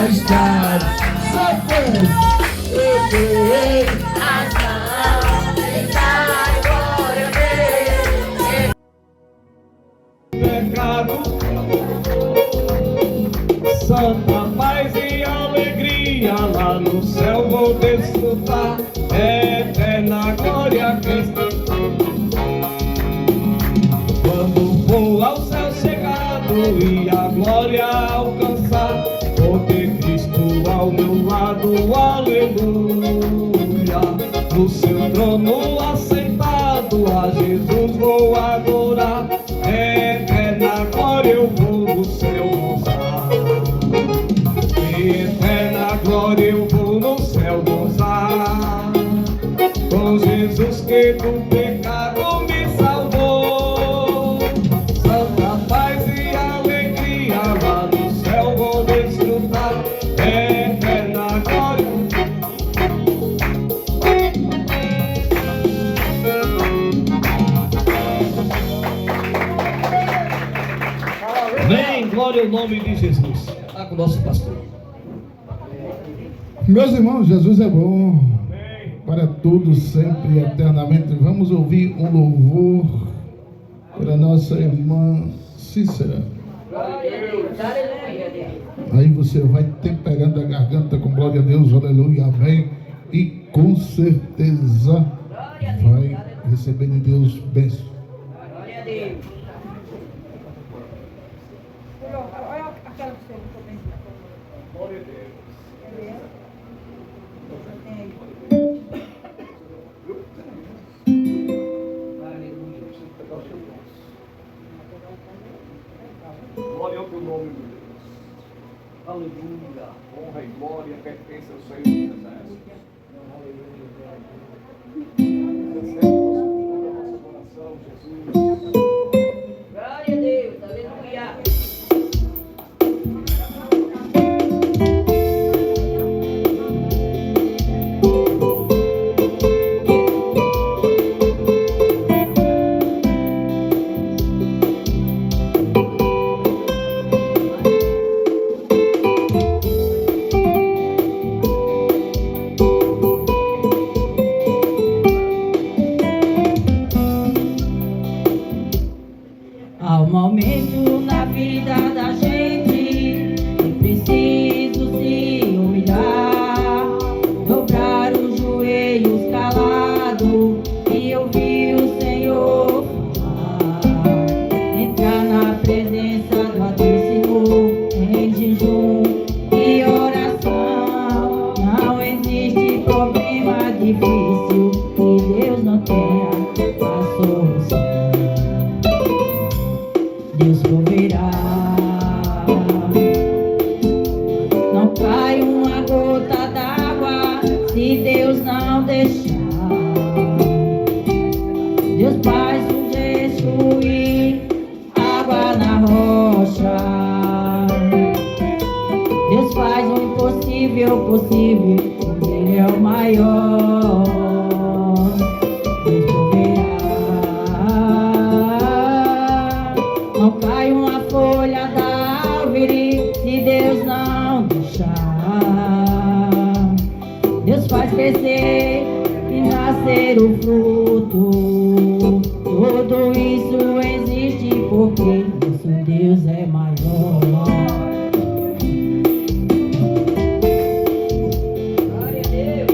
majestade. Pecado, santa paz e alegria, lá no céu vou desfrutar, eterna glória a Cristo. Quando vou ao céu chegado e a glória alcançar, vou ter Cristo ao meu lado, aleluia. No seu trono assentado, a Jesus vou adorar, eterna glória eu vou no céu gozar. Eterna glória eu vou no céu gozar, com Jesus que do pecado me salvou. Santa paz e alegria, lá no céu vou desfrutar, eterna glória. Vem, glória ao nome de Jesus. Está com o nosso pastor. Meus irmãos, Jesus é bom para todos, sempre e eternamente. Vamos ouvir um louvor pela nossa irmã Cícera. Aí você vai temperando a garganta com glória a Deus, aleluia, amém. E com certeza vai receber de Deus bênção. Glória a Deus. Olha aquela que você ficou bem. Glória a Deus. Glória ao teu nome, meu Deus. Aleluia. Honra e glória pertence ao Senhor dos Exércitos. Recebe nosso coração, Jesus. Glória a Deus. Aleluia. Há um momento na vida da gente que preciso se humilhar, dobrar os joelhos calado e ouvir o Senhor falar, entrar na presença do Altíssimo em jejum e oração. Não existe problema difícil que Deus não tenha a solução. Deus proverá, não cai uma gota d'água se Deus não deixar. Deus faz um gesto e água na rocha. Deus faz o impossível possível, Ele é o maior. Deus proverá, não cai uma folha da árvore se Deus não deixar. Deus faz crescer e nascer o fruto. Tudo isso existe porque nosso Deus é maior. Glória a Deus.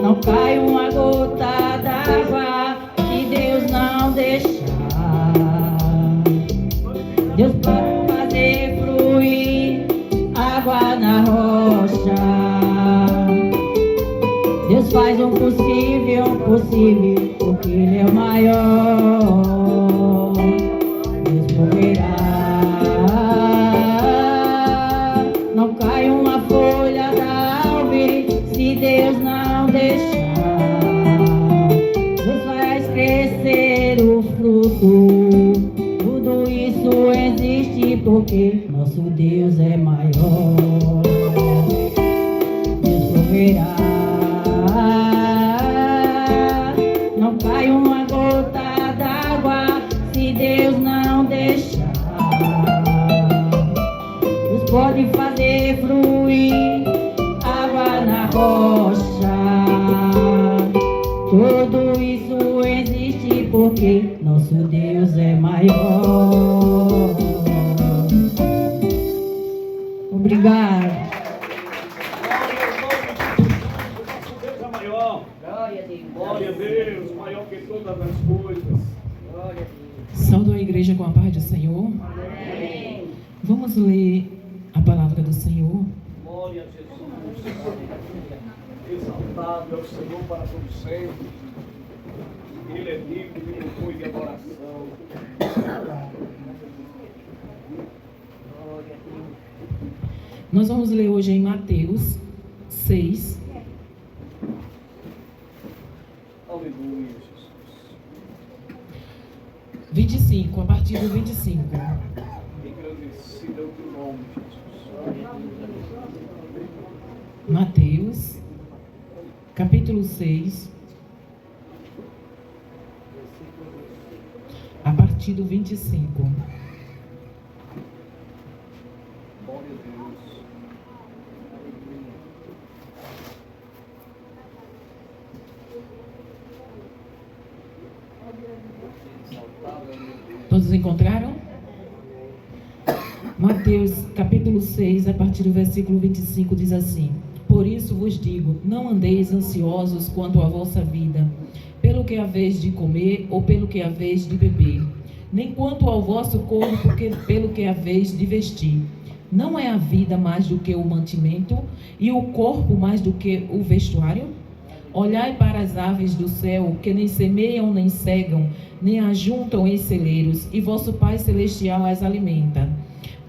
Não cai uma gota d'água se Deus não deixar. Deus pode fazer fluir água na rocha. Deus faz o possível possível, porque Ele é o maior. Deus proverá. Não cai uma folha da árvore se Deus não deixar. Deus faz crescer o fruto. Tudo isso existe porque nosso Deus é maior. choverá. Não cai uma gota d'água se Deus não deixar. Deus pode fazer fluir água na rocha. Tudo isso existe porque nosso Deus é maior. Obrigado. Deus é maior. Glória a Deus. Glória a Deus, maior que todas as coisas. Glória a Deus. Saúdo a igreja com a paz do Senhor. Amém. Vamos ler a palavra do Senhor. Glória a Jesus. Exaltado é o Senhor para todo sempre. Ele é digno de louvor e de adoração. Nós vamos ler hoje em Mateus 6, Aleluia, Jesus. 25, a partir do 25. Engrandecido é o teu nome, Jesus. Mateus, capítulo 6, a partir do 25. Glória a Deus. Exaltado é o meu Deus. Todos encontraram? Mateus, capítulo 6, a partir do versículo 25, diz assim: Por isso vos digo, não andeis ansiosos quanto à vossa vida, pelo que haveis de comer ou pelo que haveis de beber, nem quanto ao vosso corpo, pelo que haveis de vestir. Não é a vida mais do que o mantimento, e o corpo mais do que o vestuário? Olhai para as aves do céu, que nem semeiam, nem cegam, nem ajuntam em celeiros, e vosso Pai Celestial as alimenta.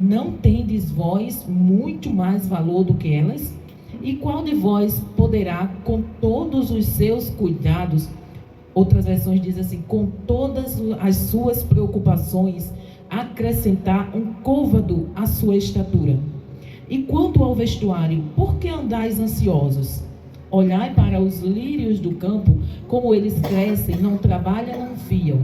Não tendes vós muito mais valor do que elas? E qual de vós poderá, com todos os seus cuidados, outras versões dizem assim, com todas as suas preocupações, acrescentar um côvado à sua estatura? E quanto ao vestuário, por que andais ansiosos? Olhai para os lírios do campo, como eles crescem, não trabalham, não fiam.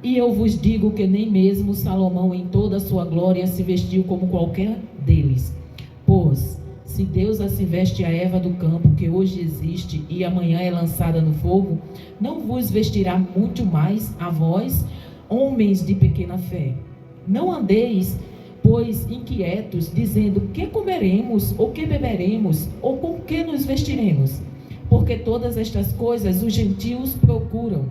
E eu vos digo que nem mesmo Salomão, em toda a sua glória, se vestiu como qualquer deles. Pois, se Deus assim veste a erva do campo, que hoje existe e amanhã é lançada no fogo, não vos vestirá muito mais a vós, homens de pequena fé? Não andeis, pois, inquietos, dizendo: que comeremos, ou que beberemos, ou com que nos vestiremos? Porque todas estas coisas os gentios procuram.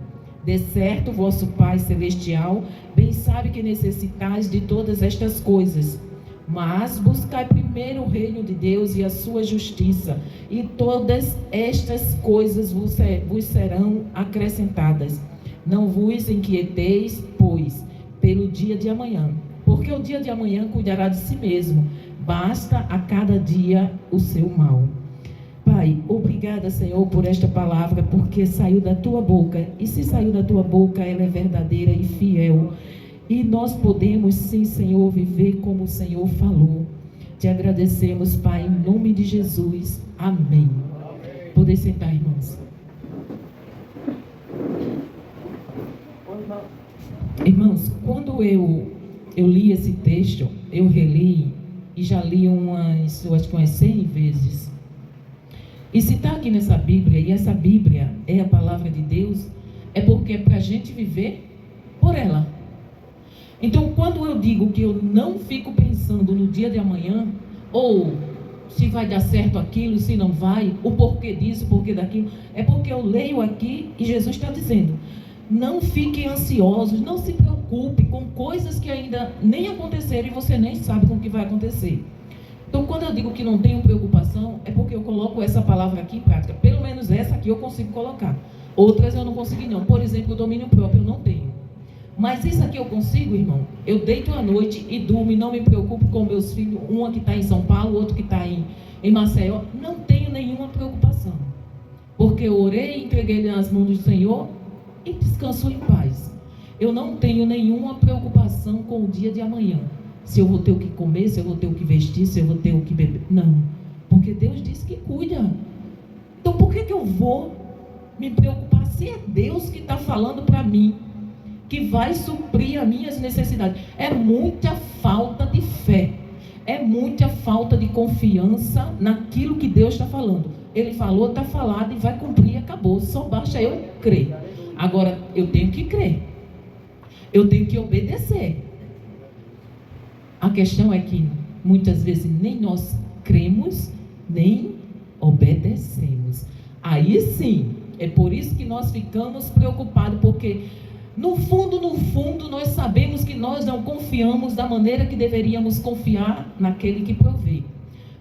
De certo, vosso Pai Celestial bem sabe que necessitais de todas estas coisas. Mas buscai primeiro o reino de Deus e a sua justiça, e todas estas coisas vos serão acrescentadas. Não vos inquieteis, pois, pelo dia de amanhã, porque o dia de amanhã cuidará de si mesmo. Basta a cada dia o seu mal. Pai, obrigada, Senhor, por esta palavra, porque saiu da tua boca, e se saiu da tua boca, ela é verdadeira e fiel. E nós podemos, sim, Senhor, viver como o Senhor falou. Te agradecemos, Pai, em nome de Jesus. Amém. Poder sentar, irmãos. Irmãos, quando eu li esse texto, eu reli e já li eu acho que umas 100 vezes. E se está aqui nessa Bíblia, e essa Bíblia é a palavra de Deus, é porque é para a gente viver por ela. Então, quando eu digo que eu não fico pensando no dia de amanhã, ou se vai dar certo aquilo, se não vai, o porquê disso, o porquê daquilo, é porque eu leio aqui e Jesus está dizendo: não fiquem ansiosos, não se preocupe com coisas que ainda nem aconteceram e você nem sabe com o que vai acontecer. Então, quando eu digo que não tenho preocupação, é porque eu coloco essa palavra aqui em prática. Pelo menos essa aqui eu consigo colocar. Outras eu não consegui não. Por exemplo, o domínio próprio eu não tenho. Mas isso aqui eu consigo, irmão. Eu deito à noite e durmo e não me preocupo com meus filhos. Uma que está em São Paulo, outro que está em Maceió. Não tenho nenhuma preocupação. Porque eu orei, entreguei nas mãos do Senhor e descanso em paz. Eu não tenho nenhuma preocupação com o dia de amanhã. Se eu vou ter o que comer, se eu vou ter o que vestir, se eu vou ter o que beber. Não. Porque Deus disse que cuida. eu vou me preocupar se é Deus que está falando para mim, que vai suprir as minhas necessidades? É muita falta de fé, é muita falta de confiança naquilo que Deus está falando. Ele falou, está falado e vai cumprir, acabou. Só basta eu crer. Agora, eu tenho que crer, eu tenho que obedecer. A questão é que muitas vezes nem nós cremos, nem obedecemos. Aí sim, é por isso que nós ficamos preocupados, porque no fundo, nós sabemos que nós não confiamos da maneira que deveríamos confiar naquele que provê.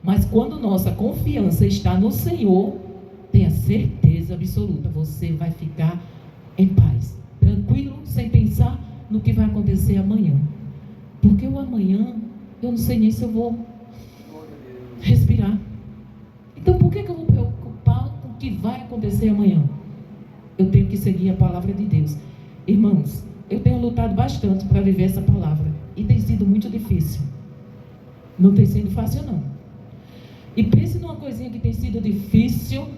Mas quando nossa confiança está no Senhor, tenha certeza absoluta, você vai ficar em paz, tranquilo, sem pensar no que vai acontecer amanhã. Porque o amanhã, eu não sei nem se eu vou respirar. Então por que eu vou preocupar com o que vai acontecer amanhã? Eu tenho que seguir a palavra de Deus. Irmãos, eu tenho lutado bastante para viver essa palavra. E tem sido muito difícil. Não tem sido fácil, não. E pense numa coisinha que tem sido difícil,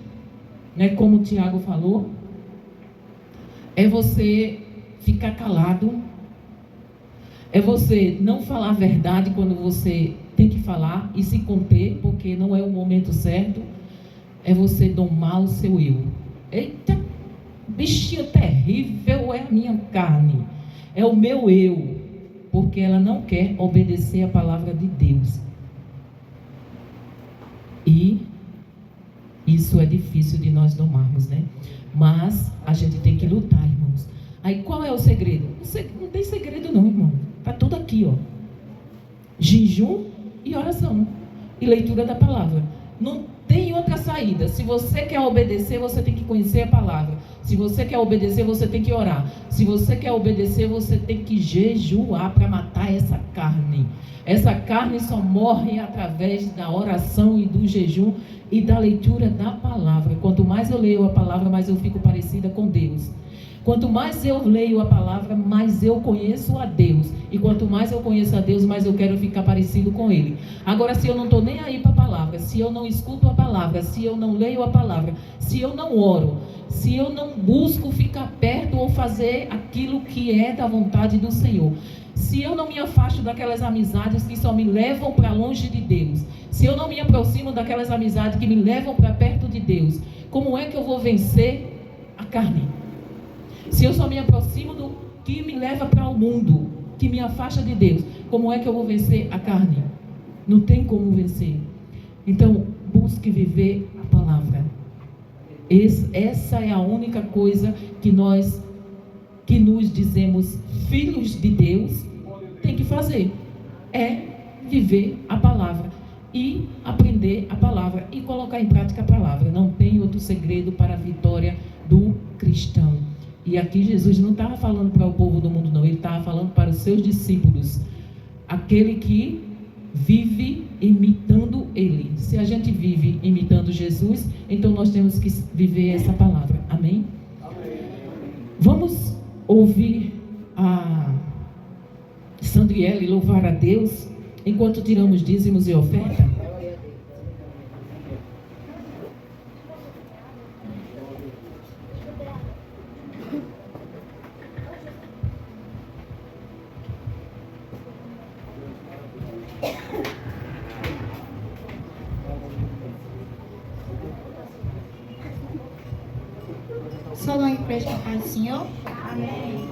né, como o Tiago falou, é você ficar calado, é você não falar a verdade quando você tem que falar e se conter, porque não é o momento certo, é você domar o seu eu. Eita, bichinho terrível é a minha carne, é o meu eu, porque ela não quer obedecer a palavra de Deus. E isso é difícil de nós domarmos, né? Mas a gente tem que lutar, irmãos. Aí qual é o segredo? Não tem segredo não, irmão. Está tudo aqui, ó. Jejum e oração. E leitura da palavra. Não tem outra saída. Se você quer obedecer, você tem que conhecer a palavra. Se você quer obedecer, você tem que orar. Se você quer obedecer, você tem que jejuar para matar essa carne. Essa carne só morre através da oração e do jejum e da leitura da palavra. Quanto mais eu leio a palavra, mais eu fico parecida com Deus. Quanto mais eu leio a palavra, mais eu conheço a Deus. E quanto mais eu conheço a Deus, mais eu quero ficar parecido com Ele. Agora, se eu não estou nem aí para a palavra, se eu não escuto a palavra, se eu não leio a palavra, se eu não oro, se eu não busco ficar perto ou fazer aquilo que é da vontade do Senhor, se eu não me afasto daquelas amizades que só me levam para longe de Deus, se eu não me aproximo daquelas amizades que me levam para perto de Deus, como é que eu vou vencer a carne? Se eu só me aproximo do que me leva para o mundo, que me afasta de Deus, como é que eu vou vencer a carne? Não tem como vencer. Então, busque viver a palavra. Essa é a única coisa que nós, que nos dizemos filhos de Deus, tem que fazer. É viver a palavra e aprender a palavra e colocar em prática a palavra. Não tem outro segredo para a vitória do cristão. E aqui Jesus não estava falando para o povo do mundo, não. Ele estava falando para os seus discípulos. Aquele que vive imitando Ele. Se a gente vive imitando Jesus, então nós temos que viver essa palavra. Amém? Amém. Vamos ouvir a Sandriele louvar a Deus enquanto tiramos dízimos e oferta. Só dá uma igreja a paz do Senhor. Amém.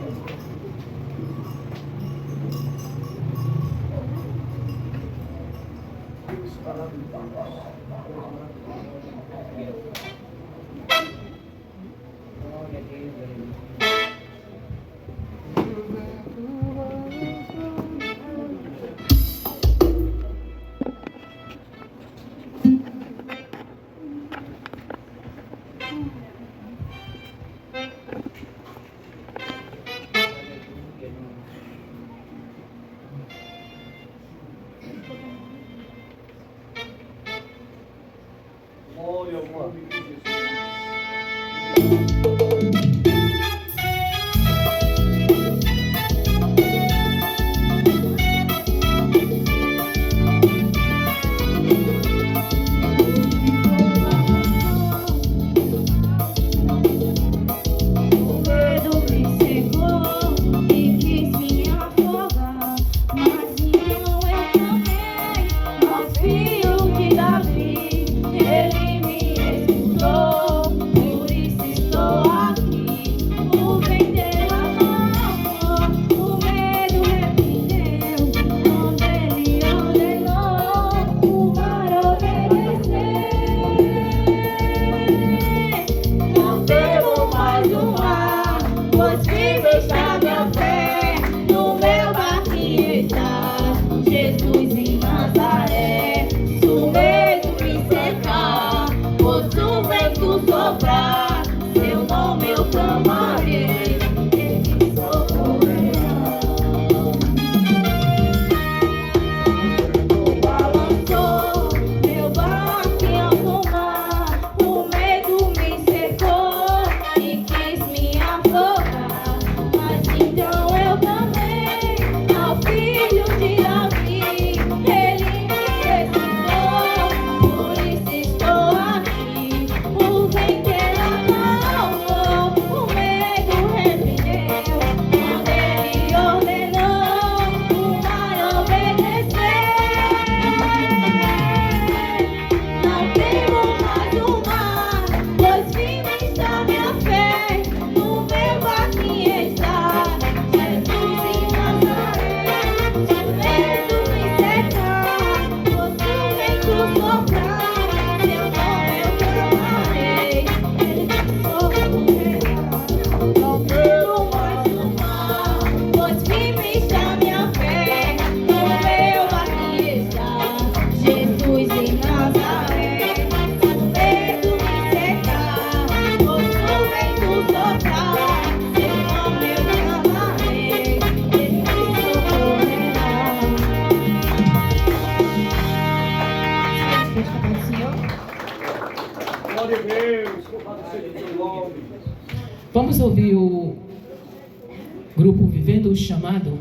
Vamos ouvir o grupo Vivendo o Chamado.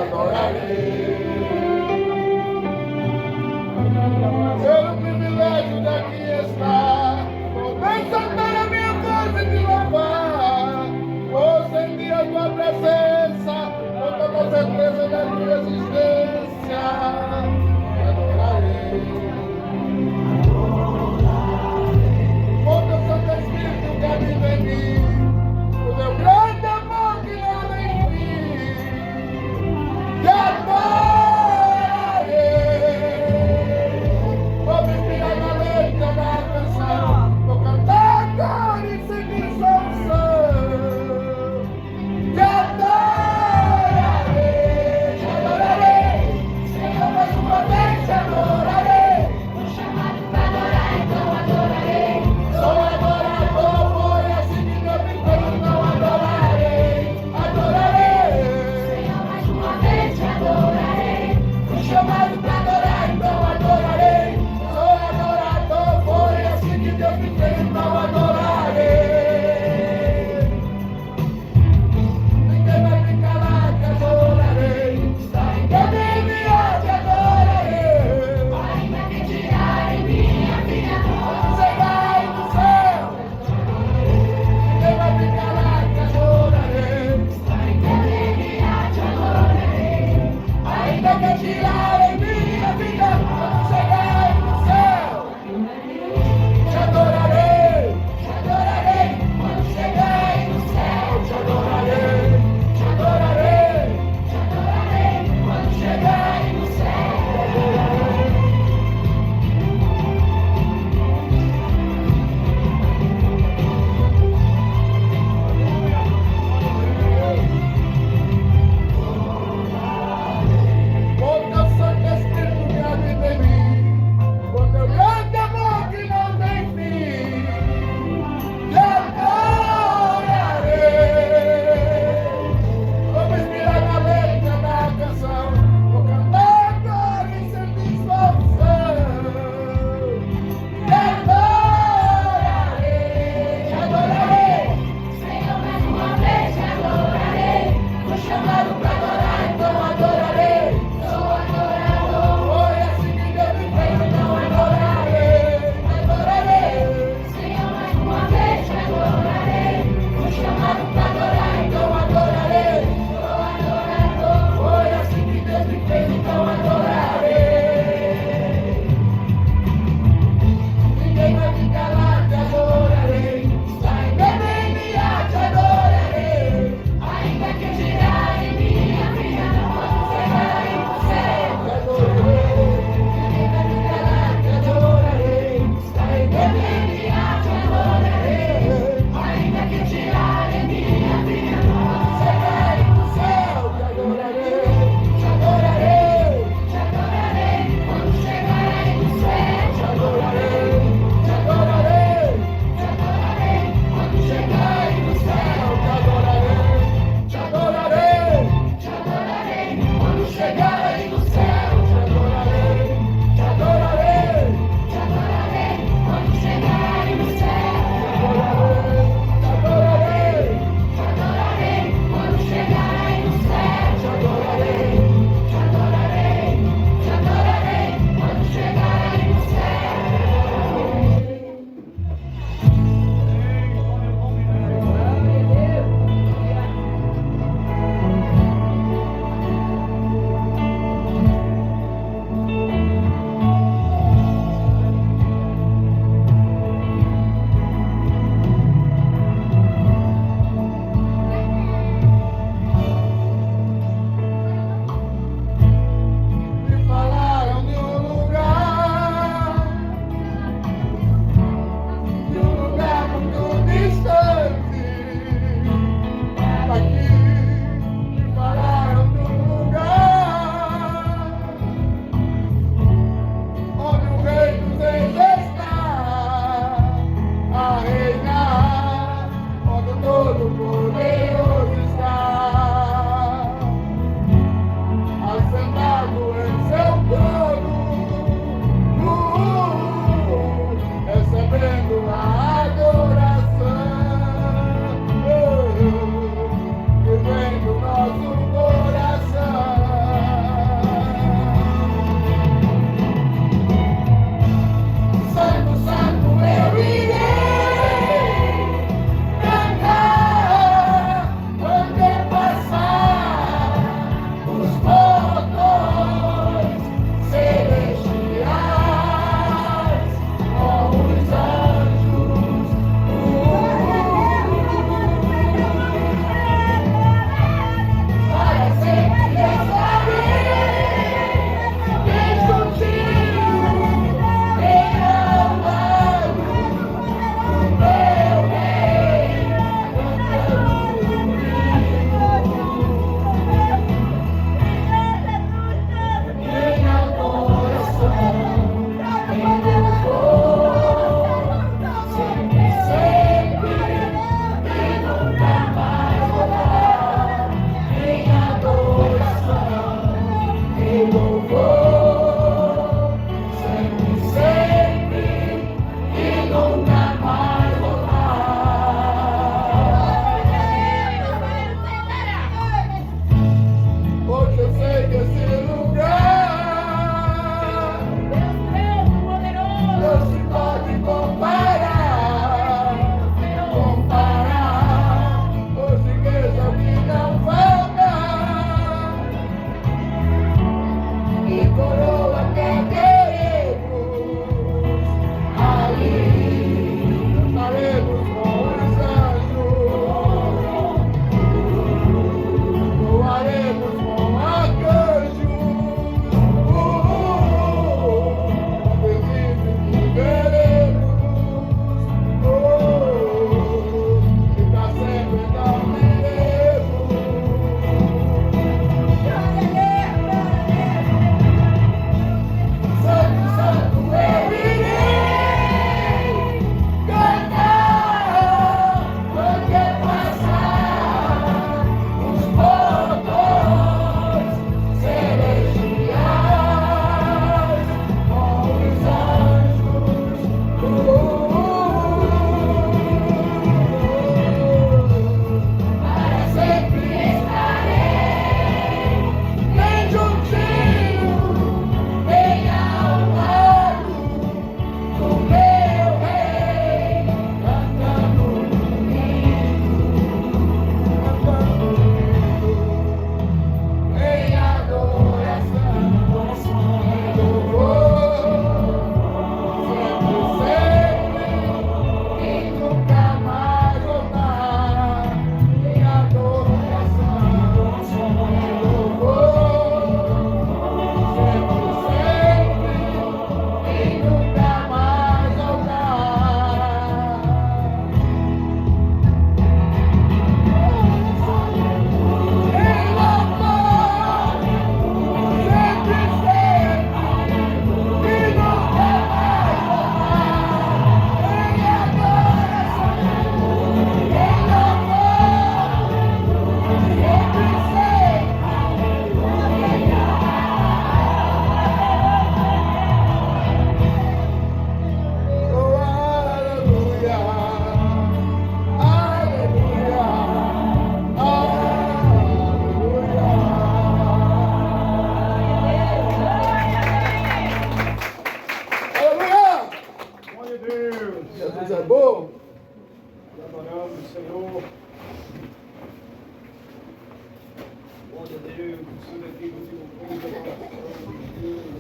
Adoraré,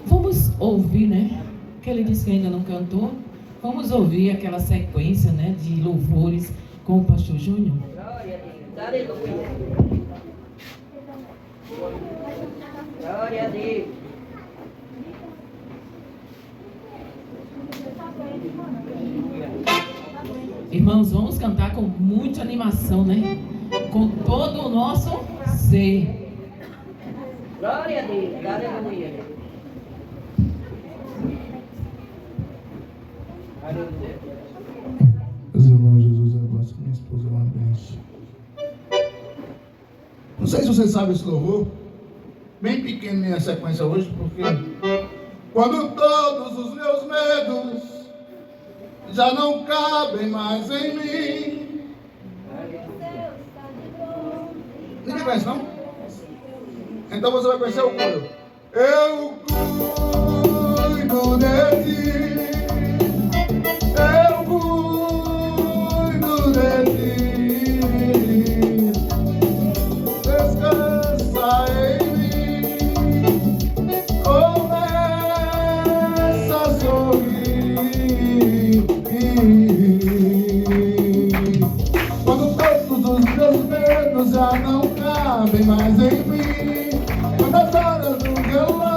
Vamos ouvir, né? Que ele disse que ainda não cantou. Vamos ouvir aquela sequência, né, de louvores com o pastor Júnior. Glória a Deus. Aleluia. Glória a Deus. Irmãos, vamos cantar com muita animação, né? Com todo o nosso ser. Glória a Deus. Aleluia. Aleluia. Meus irmãos, Jesus é vosso, minha esposa é uma bênção. Não sei se você sabe esse louvor, bem pequenininha a sequência hoje, porque quando todos os meus medos já não cabem mais em mim. Ninguém conhece, não? Então você vai conhecer o coro. Eu cuido de ti. Eu cuido de ti. Descansa em mim. Começa a sorrir. Quando todos os meus medos já não cabem mais em mim. Quando as horas do relógio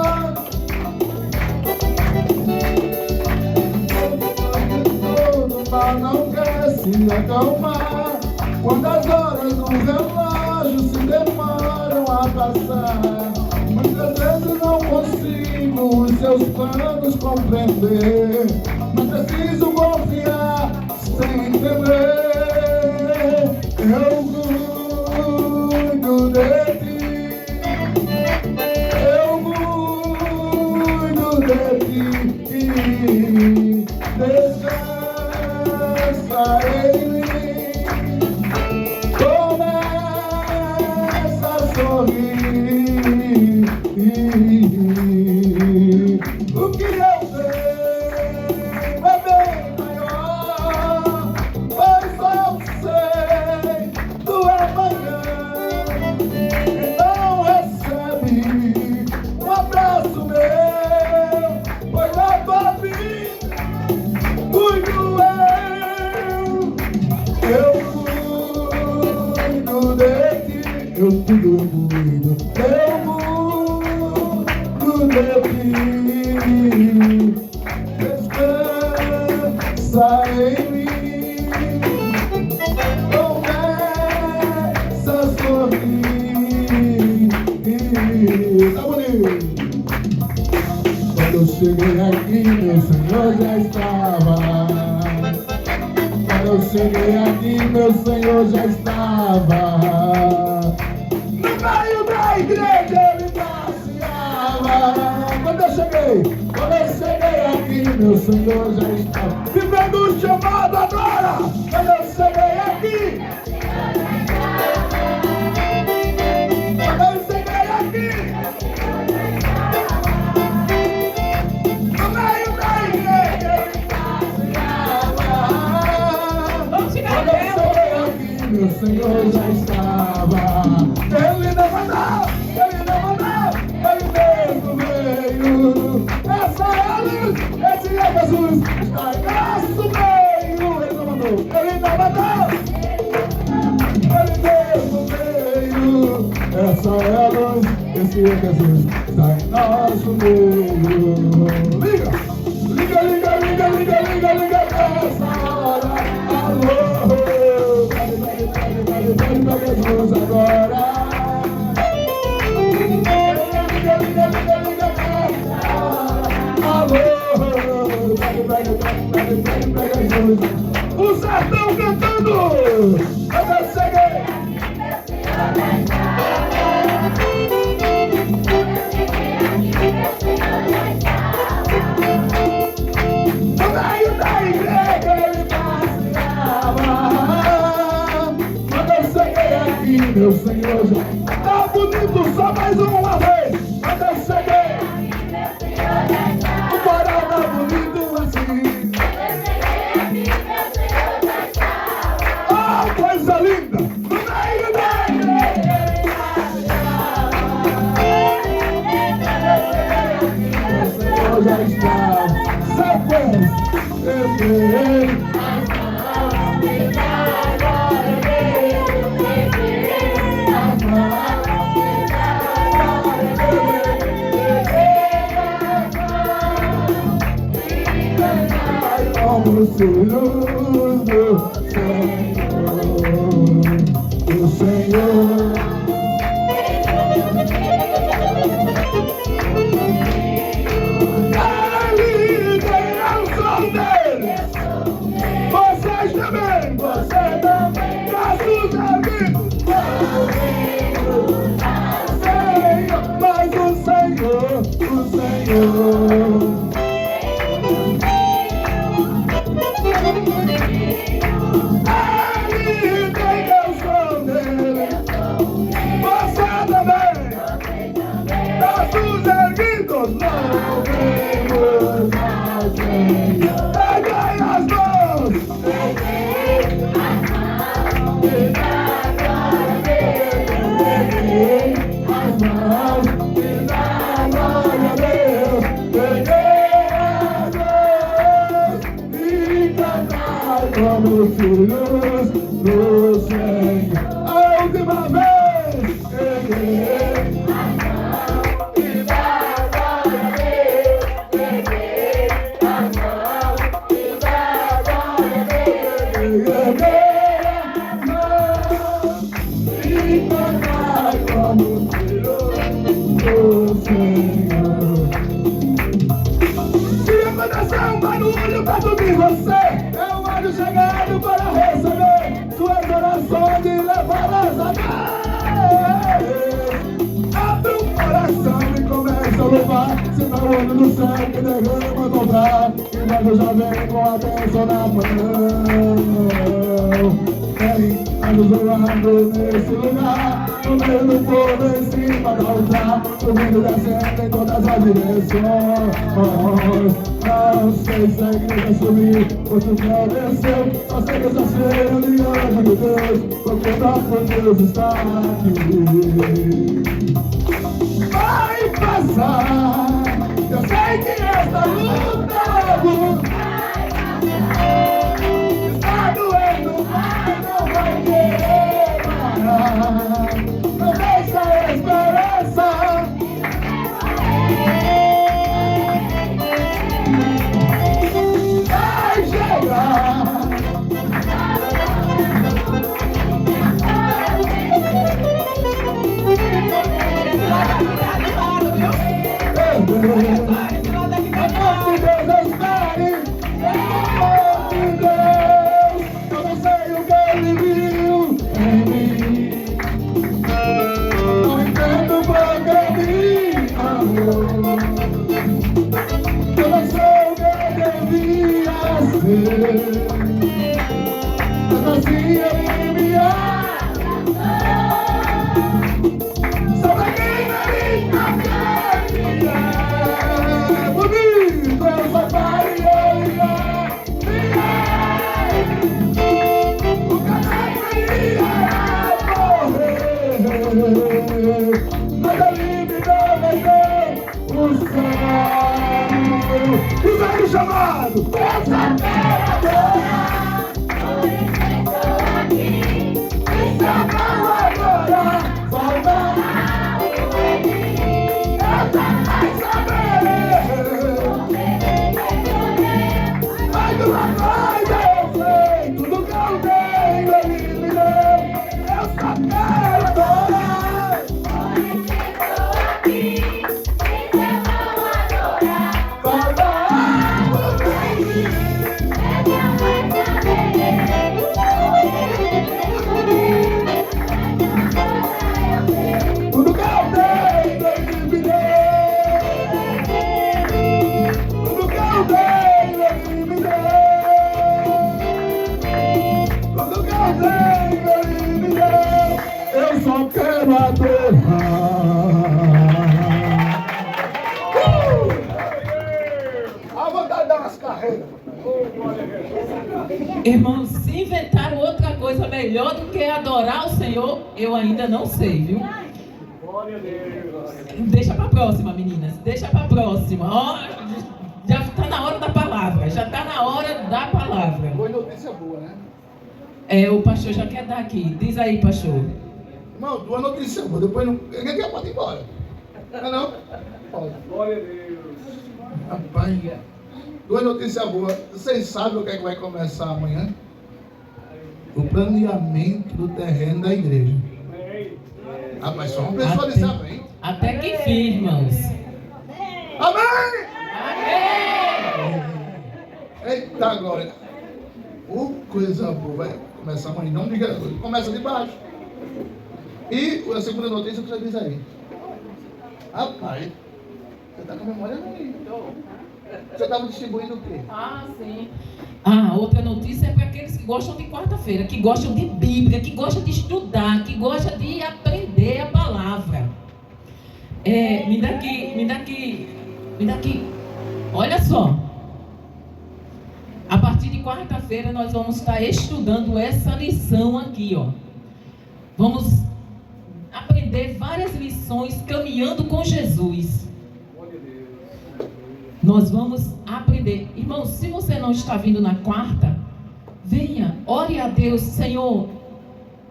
não quer se acalmar, quando as horas do relógio se demoram a passar, muitas vezes não consigo os seus planos compreender, mas preciso confiar sem temer. Eu cuido de ti, eu cuido de ti. Descansa em mim, começa a sorrir. O que eu tenho é bem maior, pois eu sei do amanhã. Então recebe um abraço meu, pois a tua vida cuido eu cuido de ti, eu cuido de ti. Descansa em mim, começa a sorrir. Tá bonito. Quando eu cheguei aqui, meu Senhor já estava. Quando eu cheguei aqui, meu Senhor já estava. No meio da igreja ele passeava. Quando eu cheguei aqui, meu Senhor já estava. Vivendo o chamado agora. Quando eu cheguei aqui. Quando eu cheguei aqui. No meio da igreja ele passeava. Quando eu cheguei aqui, meu Senhor já estava. Ele não mandou, ele mesmo veio. Essa é a luz, esse é Jesus, está em nosso meio. Ele não mandou, ele mesmo veio. Essa é a luz, esse é Jesus, está em nosso meio. Liga, essa hora. Alô, vai pra Jesus agora. Alô, vai pra Jesus. O sertão cantando. Quando eu cheguei. No meio da igreja ele passeava. Quando eu cheguei aqui, meu Senhor já tá bonito, só mais uma vez. Quando eu cheguei, o coral tá bonito assim. Oh, coisa linda! No meio da igreja ele passeava. nos filhos do Senhor. Ele tem a unção dele. Vocês também, você também. Nossos amigos, mas o Senhor, Ele tem a unção dele. Você também. Nossos amigos, louvemos a Senhor. Peguei as mãos. Como filhos do Senhor. A última vez, peguei a mão e dá glória a Deus. Peguei a mão e dá glória a Deus. Peguei a mão e cantar como filhos do Senhor. Se acontecer um barulho perto de você, chegado para receber suas orações e levá-las a Deus. Abre o coração e começa a louvar. Se não o olho do céu que derrama dobrar, e mas já vem com a bênção na mão. Vem abençoando nesse lugar, no meio do povo em cima do altar, subindo e descendo em todas as direções. Não sei se a igreja subiu ou se floresceu, só sei que está cheio de anjo de Deus, porque nosso Deus está aqui. Vai passar, eu sei que esta luta está doendo, mas não vai querer parar. Não deixa a esperança. Chamado, terça-feira adorar, hoje estou aqui, e se eu não adorar, voltará o Rei. Eu jamais saberei, mas uma coisa eu sei, tudo que eu tenho Ele me deu. Eu só quero adorar, hoje estou aqui, e se eu não adorar, voltará. Tudo que eu tenho Ele me deu. Tudo que eu tenho Ele me deu. Tudo que eu tenho Ele me deu. Eu só quero adorar. A vontade de dar umas carreiras. Irmãos, se inventaram outra coisa melhor do que adorar o Senhor, eu ainda não sei, viu? Glória a Deus. Deixa pra próxima, meninas. Deixa pra próxima. Ó, já tá na hora da palavra. Já tá na hora da palavra. Boa notícia boa, né? É, o pastor já quer dar aqui. Diz aí, pastor. Irmão, boa notícia boa. Depois não. Ninguém pode ir embora. Não é não? Pode. Glória a Deus. Rapaz, Duas notícias boas. Vocês sabem o que é que vai começar amanhã? O planeamento do terreno da igreja. Rapaz, só uma pessoa disse amém. Até que fim, irmãos. Amém! Amém! Eita glória! Coisa boa, vai começar amanhã. Não diga, começa de baixo. E a segunda notícia que você diz aí. Rapaz, você está com a memória ruim. Você estava distribuindo o quê? Sim. Outra notícia é para aqueles que gostam de quarta-feira, que gostam de Bíblia, que gostam de estudar, que gostam de aprender a palavra. Me dá aqui. Olha só. A partir de quarta-feira nós vamos estar estudando essa lição aqui, ó. Vamos aprender várias lições caminhando com Jesus. Nós vamos aprender. Irmãos, se você não está vindo na quarta, venha, ore a Deus. Senhor,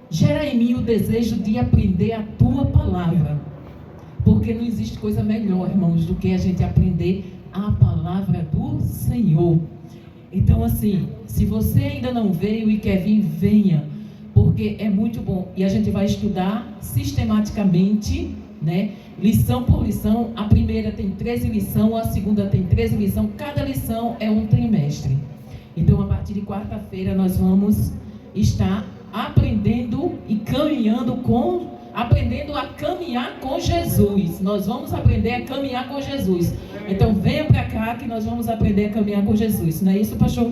gera em mim o desejo de aprender a tua palavra. Porque não existe coisa melhor, irmãos, do que a gente aprender a palavra do Senhor. Então, assim, se você ainda não veio e quer vir, venha. Porque é muito bom. E a gente vai estudar sistematicamente, né? Lição por lição. A primeira tem 13 lições, a segunda tem 13 lições. Cada lição é um trimestre. Então, a partir de quarta-feira, nós vamos estar aprendendo e aprendendo a caminhar com Jesus. Nós vamos aprender a caminhar com Jesus. Então, venha para cá que nós vamos aprender a caminhar com Jesus. Não é isso, pastor?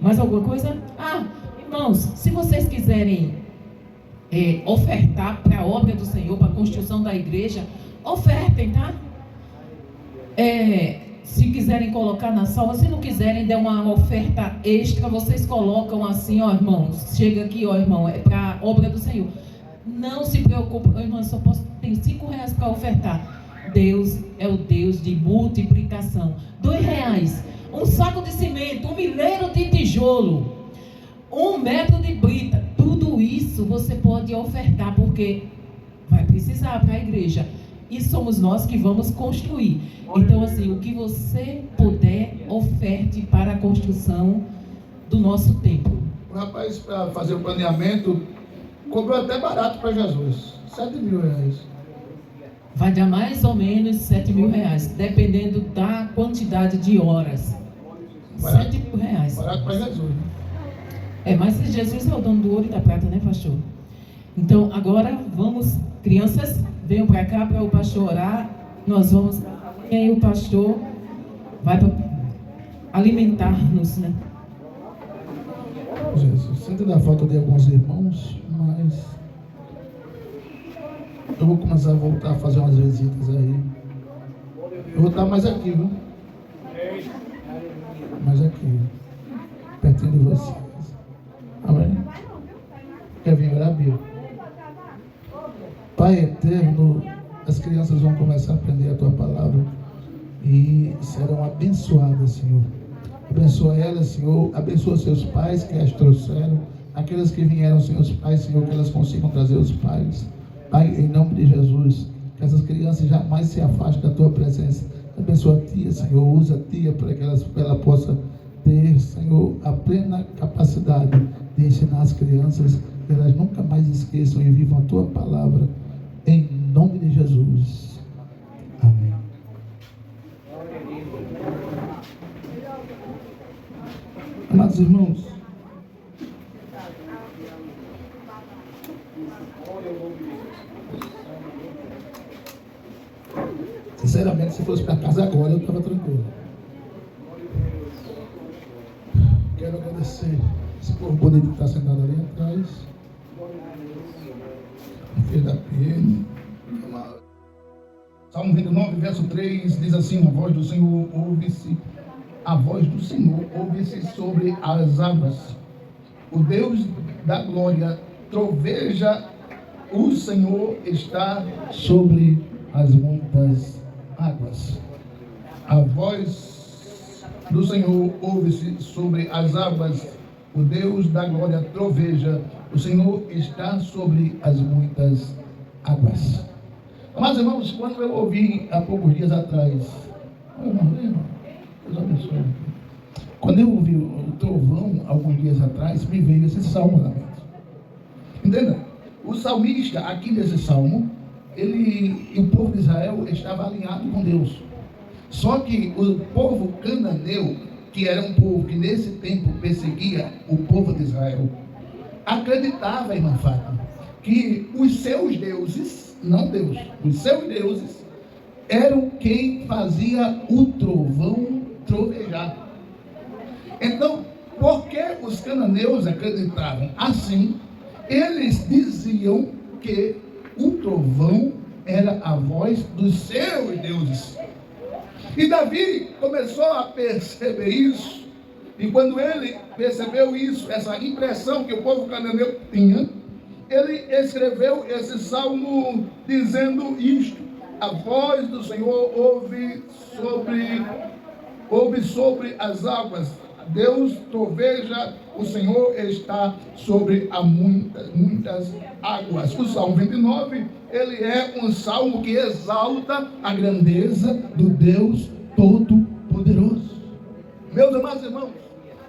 Mais alguma coisa? Irmãos, se vocês quiserem ofertar para a obra do Senhor, para a construção da igreja, ofertem, tá? Se quiserem colocar na salva, se não quiserem dar uma oferta extra, vocês colocam assim, ó, irmãos, chega aqui, ó, irmão, é para a obra do Senhor. Não se preocupe, irmão, só tem R$5 para ofertar. Deus é o Deus de multiplicação. R$2, um saco de cimento, 1 milheiro de tijolo, 1 metro de brita, tudo isso você pode ofertar, porque vai precisar para a igreja. E somos nós que vamos construir. Então, assim, o que você puder, oferte para a construção do nosso templo. O rapaz, para fazer o planeamento, cobrou até barato para Jesus. R$7.000. Vai dar mais ou menos R$7.000, dependendo da quantidade de horas. R$7.000. Barato para Jesus, né? Mas Jesus é o dono do ouro e da prata, né, pastor? Então, agora vamos, crianças, venham para cá para o pastor orar. Nós vamos, e aí o pastor vai alimentar-nos, né? Jesus, sinto da falta de alguns irmãos, mas eu vou começar a voltar a fazer umas visitas aí. Eu vou estar mais aqui, viu? Mais aqui, pertinho de vocês. Amém? Quer vir orar, Bia? Pai eterno, as crianças vão começar a aprender a tua palavra e serão abençoadas, Senhor. Abençoa elas, Senhor. Abençoa seus pais que as trouxeram. Aquelas que vieram sem os pais, Senhor, que elas consigam trazer os pais. Pai, em nome de Jesus, que essas crianças jamais se afastem da tua presença. Abençoa a tia, Senhor. Usa a tia para que ela possa ter, Senhor, a plena capacidade de ensinar as crianças, que elas nunca mais esqueçam e vivam a tua palavra. Em nome de Jesus. Amém. Amados irmãos, sinceramente, se fosse para casa agora, eu estava tranquilo. Quero agradecer esse povo bonito que está sentado ali atrás. Filho da PM. Salmo 29, verso 3, diz assim: a voz do Senhor ouve-se, a voz do Senhor ouve-se sobre as águas. O Deus da glória troveja, o Senhor está sobre as muitas águas. A voz do Senhor ouve-se sobre as águas. O Deus da glória troveja, o Senhor está sobre as muitas águas. Mas, irmãos, quando eu ouvi há poucos dias atrás, Deus abençoe. Quando eu ouvi o trovão, alguns dias atrás, me veio esse salmo na mente. Entenda? O salmista, aqui nesse salmo, o povo de Israel estava alinhado com Deus. Só que o povo cananeu, que era um povo que nesse tempo perseguia o povo de Israel, acreditava, irmã Fátima, que os seus deuses, não Deus, os seus deuses, eram quem fazia o trovão trovejar. Então, porque os cananeus acreditavam assim, eles diziam que o trovão era a voz dos seus deuses. E Davi começou a perceber isso. E quando ele percebeu isso, essa impressão que o povo cananeu tinha, ele escreveu esse salmo dizendo isto: a voz do Senhor ouve sobre as águas. Deus troveja, o Senhor está sobre muitas águas. O Salmo 29, ele é um salmo que exalta a grandeza do Deus Todo-Poderoso. Meus amados irmãos,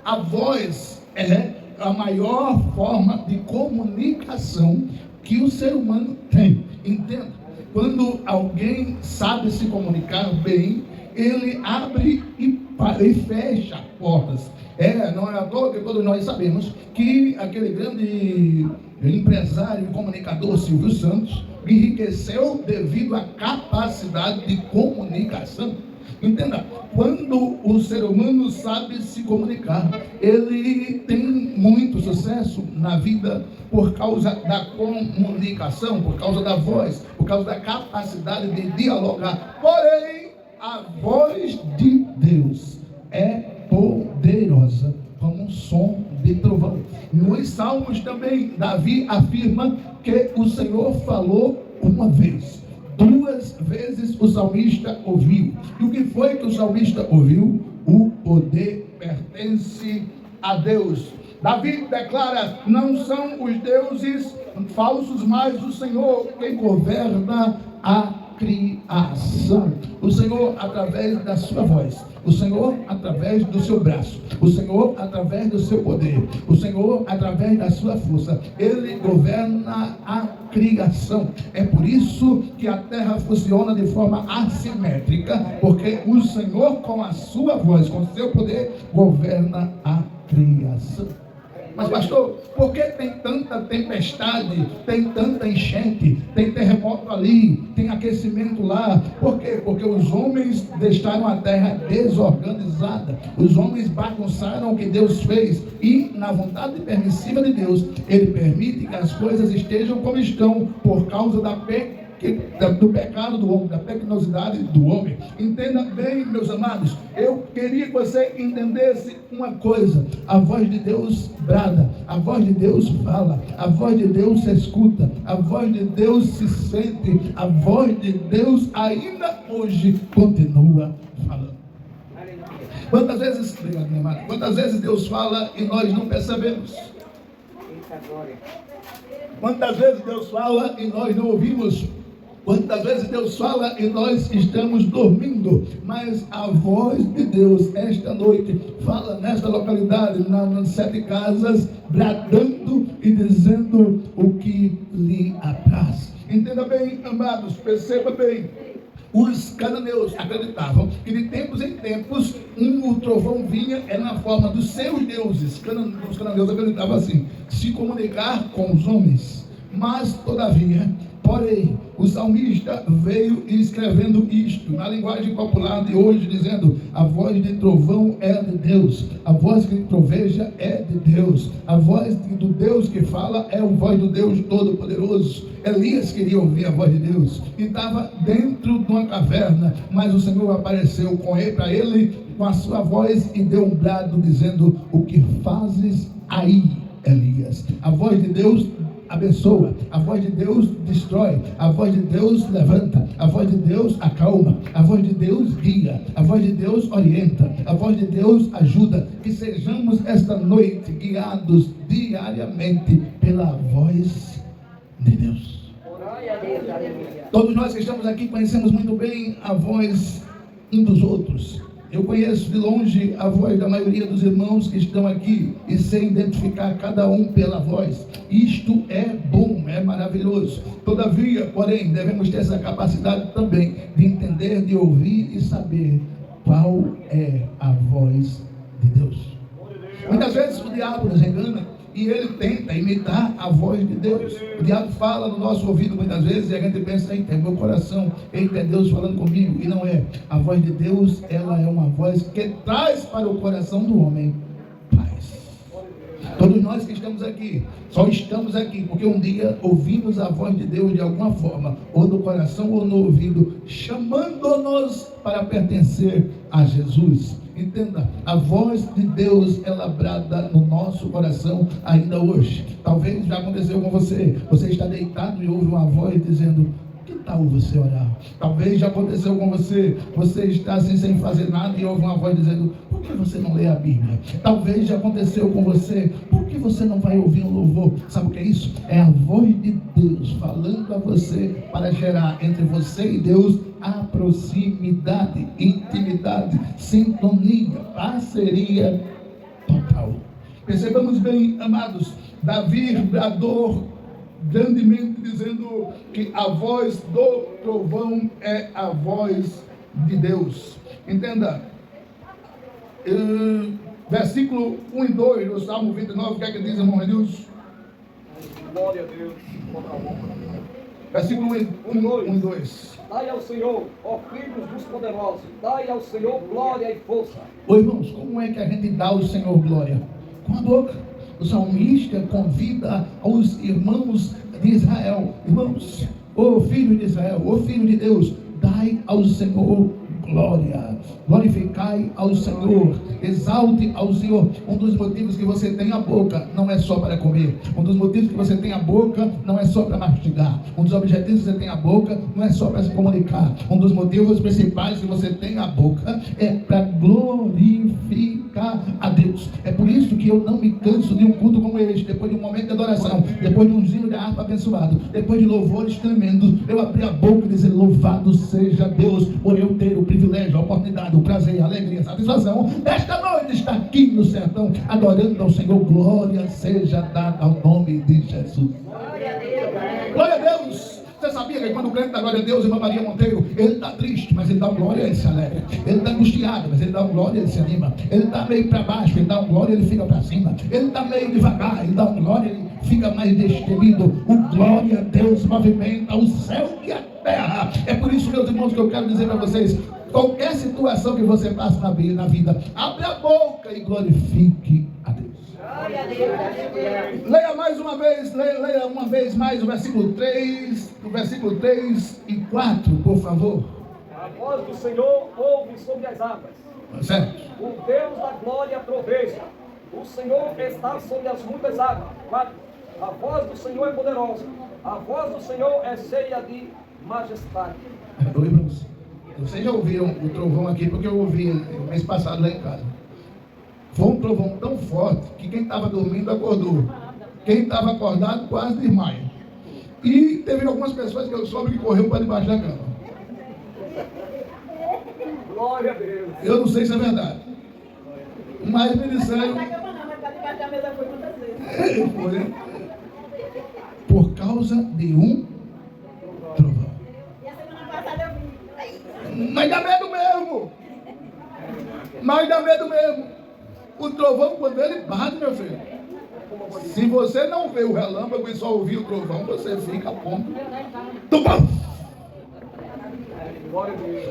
a voz é a maior forma de comunicação que o ser humano tem. Entenda? Quando alguém sabe se comunicar bem, ele abre e fecha portas. Não é à toa que todos nós sabemos que aquele grande empresário e comunicador Silvio Santos enriqueceu devido à capacidade de comunicação. Entenda, quando o ser humano sabe se comunicar, ele tem muito sucesso na vida por causa da comunicação, por causa da voz, por causa da capacidade de dialogar. Porém, a voz de Deus é poderosa como um som de trovão. Nos Salmos também, Davi afirma que o Senhor falou uma vez. 2 vezes o salmista ouviu. E o que foi que o salmista ouviu? O poder pertence a Deus. Davi declara: não são os deuses falsos, mas o Senhor quem governa a criação. O Senhor através da sua voz, o Senhor através do seu braço, o Senhor através do seu poder, o Senhor através da sua força, Ele governa a criação. É por isso que a terra funciona de forma assimétrica, porque o Senhor com a sua voz, com o seu poder, governa a criação. Mas pastor, por que tem tanta tempestade, tem tanta enchente, tem terremoto ali, tem aquecimento lá? Por quê? Porque os homens deixaram a terra desorganizada. Os homens bagunçaram o que Deus fez. E na vontade permissiva de Deus, Ele permite que as coisas estejam como estão por causa do pecado do homem, da pecaminosidade do homem. Entenda bem, meus amados, eu queria que você entendesse uma coisa: a voz de Deus brada, a voz de Deus fala, a voz de Deus se escuta, a voz de Deus se sente, a voz de Deus ainda hoje continua falando. Quantas vezes, obrigado, minha amada, quantas vezes Deus fala e nós não percebemos? Quantas vezes Deus fala e nós não ouvimos? Quantas vezes Deus fala e nós estamos dormindo? Mas a voz de Deus esta noite fala nesta localidade, nas 7 casas, bradando e dizendo o que lhe apraz. Entenda bem, amados, perceba bem. Os cananeus acreditavam que de tempos em tempos o trovão vinha, era na forma dos seus deuses. Os cananeus acreditavam assim, se comunicar com os homens. Mas todavia, porém, o salmista veio escrevendo isto na linguagem popular de hoje, dizendo: a voz de trovão é de Deus, a voz que troveja é de Deus, a voz do Deus que fala é a voz do Deus Todo-Poderoso. Elias queria ouvir a voz de Deus e estava dentro de uma caverna, mas o Senhor apareceu para ele com a sua voz e deu um brado dizendo: o que fazes aí, Elias? A voz de Deus abençoa, a voz de Deus destrói, a voz de Deus levanta, a voz de Deus acalma, a voz de Deus guia, a voz de Deus orienta, a voz de Deus ajuda. Que sejamos esta noite guiados diariamente pela voz de Deus. Todos nós que estamos aqui conhecemos muito bem a voz um dos outros. Eu conheço de longe a voz da maioria dos irmãos que estão aqui e sei identificar cada um pela voz. Isto é bom, é maravilhoso. Todavia, porém, devemos ter essa capacidade também de entender, de ouvir e saber qual é a voz de Deus. Muitas vezes o diabo nos engana e ele tenta imitar a voz de Deus. O diabo fala no nosso ouvido muitas vezes e a gente pensa, eita, é meu coração, eita, é Deus falando comigo. E não é. A voz de Deus, ela é uma voz que traz para o coração do homem paz. Todos nós que estamos aqui, só estamos aqui porque um dia ouvimos a voz de Deus de alguma forma, ou no coração ou no ouvido, chamando-nos para pertencer a Jesus. Entenda, a voz de Deus, ela brada no nosso coração ainda hoje. Talvez já aconteceu com você. Você está deitado e ouve uma voz dizendo, que tal você orar? Talvez já aconteceu com você. Você está assim sem fazer nada e ouve uma voz dizendo, por que você não lê a Bíblia? Talvez já aconteceu com você. Por que você não vai ouvir um louvor? Sabe o que é isso? É a voz de Deus falando a você para gerar entre você e Deus a proximidade, intimidade, sintonia, parceria total. Percebamos bem, amados, Davi bradou grandemente dizendo que a voz do trovão é a voz de Deus. Entenda, versículo 1 e 2 do Salmo 29, o que é que diz, irmão Edilson? Glória a Deus. Versículo 1 e 2. Dai ao Senhor, ó filhos dos poderosos, dai ao Senhor glória e força. Ô irmãos, como é que a gente dá ao Senhor glória? Com a boca. O salmista convida aos irmãos de Israel, irmãos, ô filho de Israel, ô filho de Deus, dai ao Senhor glória, glorificai ao Senhor, exalte ao Senhor. Um dos motivos que você tem a boca não é só para comer, um dos motivos que você tem a boca não é só para mastigar, um dos objetivos que você tem a boca não é só para se comunicar, um dos motivos principais que você tem a boca é para glorificar a Deus. É por isso que eu não me canso de um culto como este, depois de um momento de adoração, depois de um hino de harpa abençoado, depois de louvores tremendos, eu abri a boca e dizer, louvado seja Deus por eu ter o privilégio, a oportunidade, o prazer, a alegria, a satisfação desta noite está aqui no sertão, adorando ao Senhor. Glória seja dada ao nome de Jesus. Glória a Deus. Você sabia que quando o crente dá glória a Deus, irmã Maria Monteiro, ele está triste, mas ele dá glória, ele se alegra. Ele está angustiado, mas ele dá glória, ele se anima. Ele está meio para baixo, ele dá glória, ele fica para cima. Ele está meio devagar, ele dá glória, ele fica mais destemido. O glória a Deus movimenta o céu e a terra. É por isso, meus irmãos, que eu quero dizer para vocês, qualquer situação que você passe na vida, abre a boca e glorifique a Deus. Leia mais uma vez, leia uma vez mais o versículo 3 e 4, por favor. A voz do Senhor ouve sobre as águas. Certo. O Deus da glória troveja. O Senhor está sobre as muitas águas. 4. A voz do Senhor é poderosa. A voz do Senhor é cheia de majestade. Oi, irmãos. Vocês já ouviram o trovão aqui, porque eu ouvi no mês passado lá em casa. Foi um trovão tão forte que quem estava dormindo acordou. Quem estava acordado quase desmaia. E teve algumas pessoas que eu soube que correu para debaixo da cama. Glória a Deus. Eu não sei se é verdade. Mas me disseram... Foi, por causa de um trovão. Mas dá medo mesmo. Mas dá medo mesmo. O trovão, quando ele bate, meu filho, se você não vê o relâmpago e só ouvir o trovão, você fica a ponto.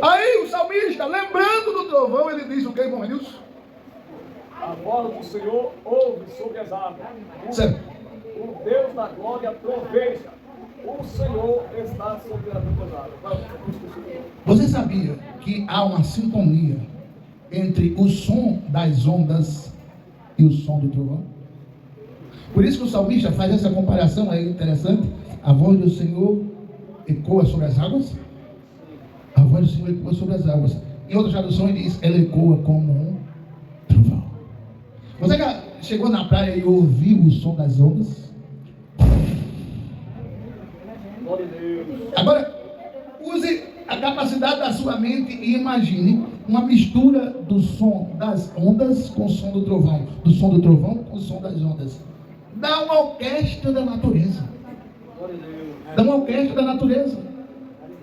Aí o salmista, lembrando do trovão, ele diz o que, irmão Nilson? A voz do Senhor ouve sobre as águas. Certo. O Deus da glória troveja. O Senhor está sobre as muitas águas. Você sabia que há uma sintonia entre o som das ondas e o som do trovão? Por isso que o salmista faz essa comparação, é interessante. A voz do Senhor ecoa sobre as águas. A voz do Senhor ecoa sobre as águas. Em outra tradução ele diz, ela ecoa como um trovão. Você já chegou na praia e ouviu o som das ondas? Agora, use a a capacidade da sua mente e imagine uma mistura do som das ondas com o som do trovão com o som das ondas. Dá uma orquestra da natureza. Dá uma orquestra da natureza.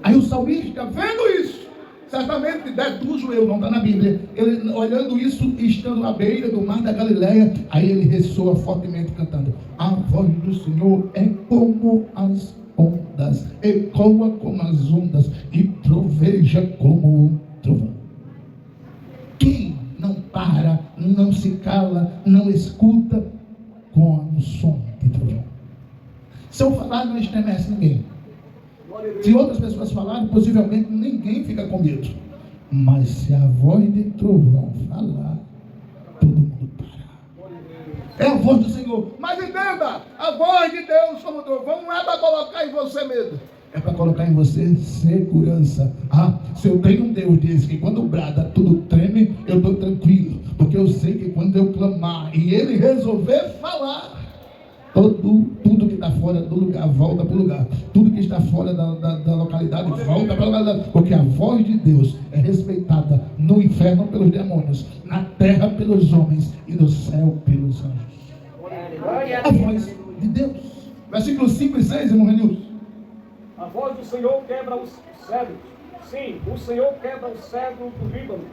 Aí o salmista, vendo isso, certamente deduzo eu, não está na Bíblia, ele olhando isso, estando à beira do mar da Galileia, aí ele ressoa fortemente cantando: a voz do Senhor é como as ondas, ecoa como as ondas e troveja como o trovão. Quem não para, não se cala, não escuta com o som de trovão? Se eu falar, não estremece ninguém. Se outras pessoas falarem, possivelmente ninguém fica com medo. Mas se a voz de trovão falar, todo mundo para. É a voz do Senhor. Mas entenda, a voz de Deus como trovão não é para colocar em você medo, é para colocar em você segurança. Se eu tenho um Deus desse que quando brada tudo treme, eu estou tranquilo, porque eu sei que quando eu clamar e Ele resolver falar, tudo que está fora do lugar volta para o lugar, tudo que está fora da localidade volta para o lugar, porque a voz de Deus é respeitada no inferno pelos demônios, na terra pelos homens e no céu pelos anjos. A voz de Deus. Versículos 5 e 6, irmão Renilson. A voz do Senhor quebra os cedros. Sim, o Senhor quebra o cedro do Líbano.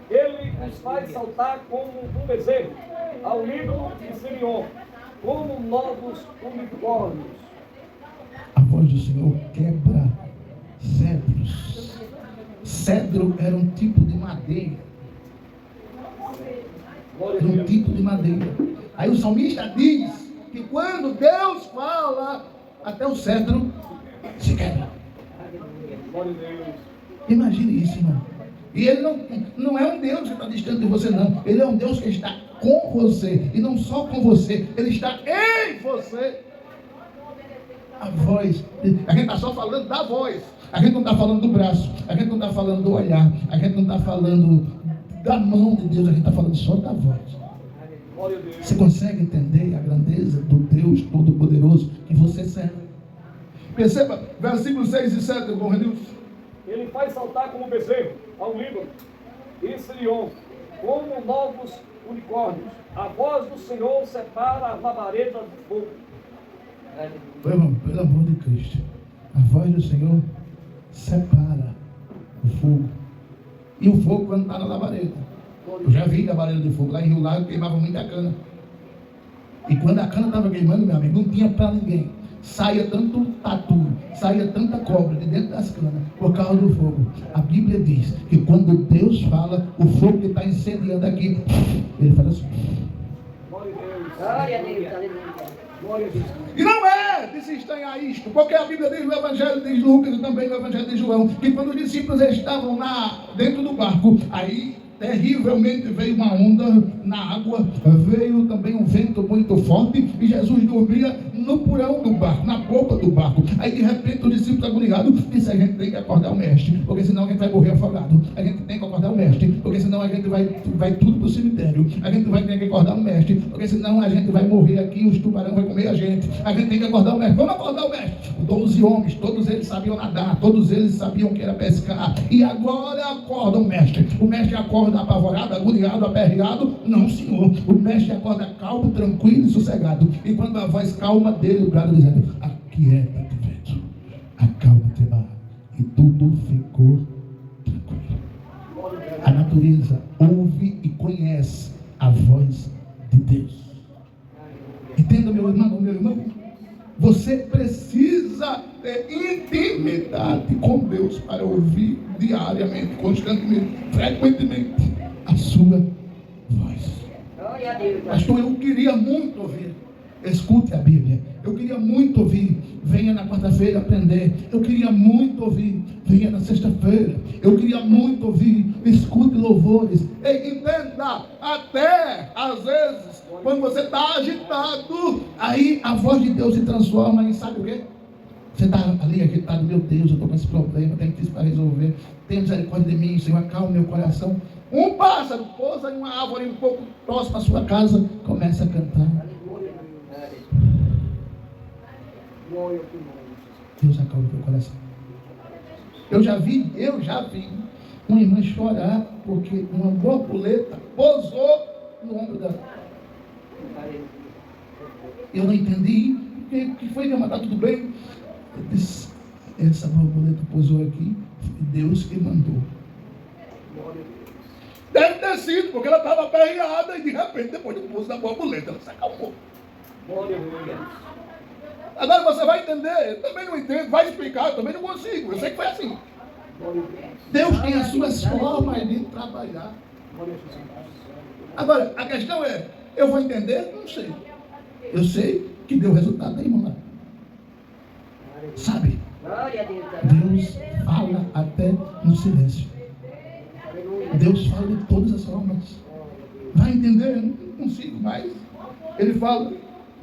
Ele os faz saltar como um bezerro, ao Líbano de Sirion, como novos unicórnios. A voz do Senhor quebra cedros. Cedro era um tipo de madeira. Era um tipo de madeira. Aí o salmista diz que quando Deus fala, até o cedro se quebra. Imagine isso, irmão. E Ele não é um Deus que está distante de você, não. Ele é um Deus que está com você. E não só com você, Ele está em você. A voz. A gente está só falando da voz. A gente não está falando do braço. A gente não está falando do olhar. A gente não está falando da mão de Deus. A gente está falando só da voz. Você consegue entender a grandeza do Deus Todo-Poderoso que você serve? Perceba, versículos 6 e 7, irmão Renilson. Ele faz saltar como bezerro ao Líbano e Sirion, como novos unicórnios. A voz do Senhor separa as labaredas do fogo. Pelo amor de Cristo, a voz do Senhor separa o fogo. E o fogo quando está na labareda. Eu já vi labareda de fogo lá em Rio Lago, queimava muita cana. E quando a cana estava queimando, meu amigo, não tinha para ninguém. Saia tanto tatu, saia tanta cobra de dentro das canas por causa do fogo. A Bíblia diz que quando Deus fala, o fogo que está incendiando aqui, Ele faz assim. Glória a Deus. Glória a Deus, aleluia. Glória a Deus. E não é de se estranhar isto, porque a Bíblia diz no Evangelho de Lucas e também no Evangelho de João, que quando os discípulos estavam dentro do barco, aí terrivelmente veio uma onda na água, veio também um vento muito forte e Jesus dormia no porão do barco, na polpa do barco. Aí de repente o discípulo agoniado disse: a gente tem que acordar o mestre, porque senão a gente vai morrer afogado. A gente tem que acordar o mestre, porque senão a gente vai tudo para o cemitério. A gente vai ter que acordar o mestre, porque senão a gente vai morrer aqui e os tubarões vão comer a gente. A gente tem que acordar o mestre. Vamos acordar o mestre. 12 homens, todos eles sabiam nadar, todos eles sabiam que era pescar. E agora acorda o mestre. O mestre acorda apavorado, agoniado, aperreado. Não, senhor. O mestre acorda calmo, tranquilo e sossegado. E quando a voz calma dele, o brado dizendo: aquieta-te, vento, acalma-te, mar. E tudo ficou tranquilo. A natureza ouve e conhece a voz de Deus. Entenda, meu irmão. Você precisa ter intimidade com Deus para ouvir diariamente, constantemente, frequentemente a sua voz. Glória a Deus. Pastor, eu queria muito ouvir. Escute a Bíblia. Eu queria muito ouvir. Venha na quarta-feira aprender. Eu queria muito ouvir. Venha na sexta-feira. Eu queria muito ouvir. Escute louvores. Ei, entenda. Até às vezes, quando você está agitado, aí a voz de Deus se transforma em, sabe o quê? Você está ali agitado. Meu Deus, eu estou com esse problema. Tenho isso para resolver. Tenha misericórdia de mim, Senhor. Acalma meu coração. Um pássaro pousa em uma árvore um pouco próxima à sua casa, começa a cantar. Deus acalma o teu coração. Eu já vi uma irmã chorar porque uma borboleta pousou no ombro dela. Eu não entendi. O que foi, mas tá tudo bem? Eu disse, essa borboleta pousou aqui, foi Deus que mandou. Deve ter sido, porque ela estava aperreada e de repente, depois do pouso da borboleta, ela se acalmou. Agora você vai entender, eu também não entendo, vai explicar, eu também não consigo, eu sei que foi assim. Deus tem as suas formas de trabalhar. Agora, a questão é, eu vou entender? Não sei. Eu sei que deu resultado, irmão lá. Sabe? Deus fala até no silêncio. Deus fala de todas as formas. Vai entender? Eu não consigo mais. Ele fala,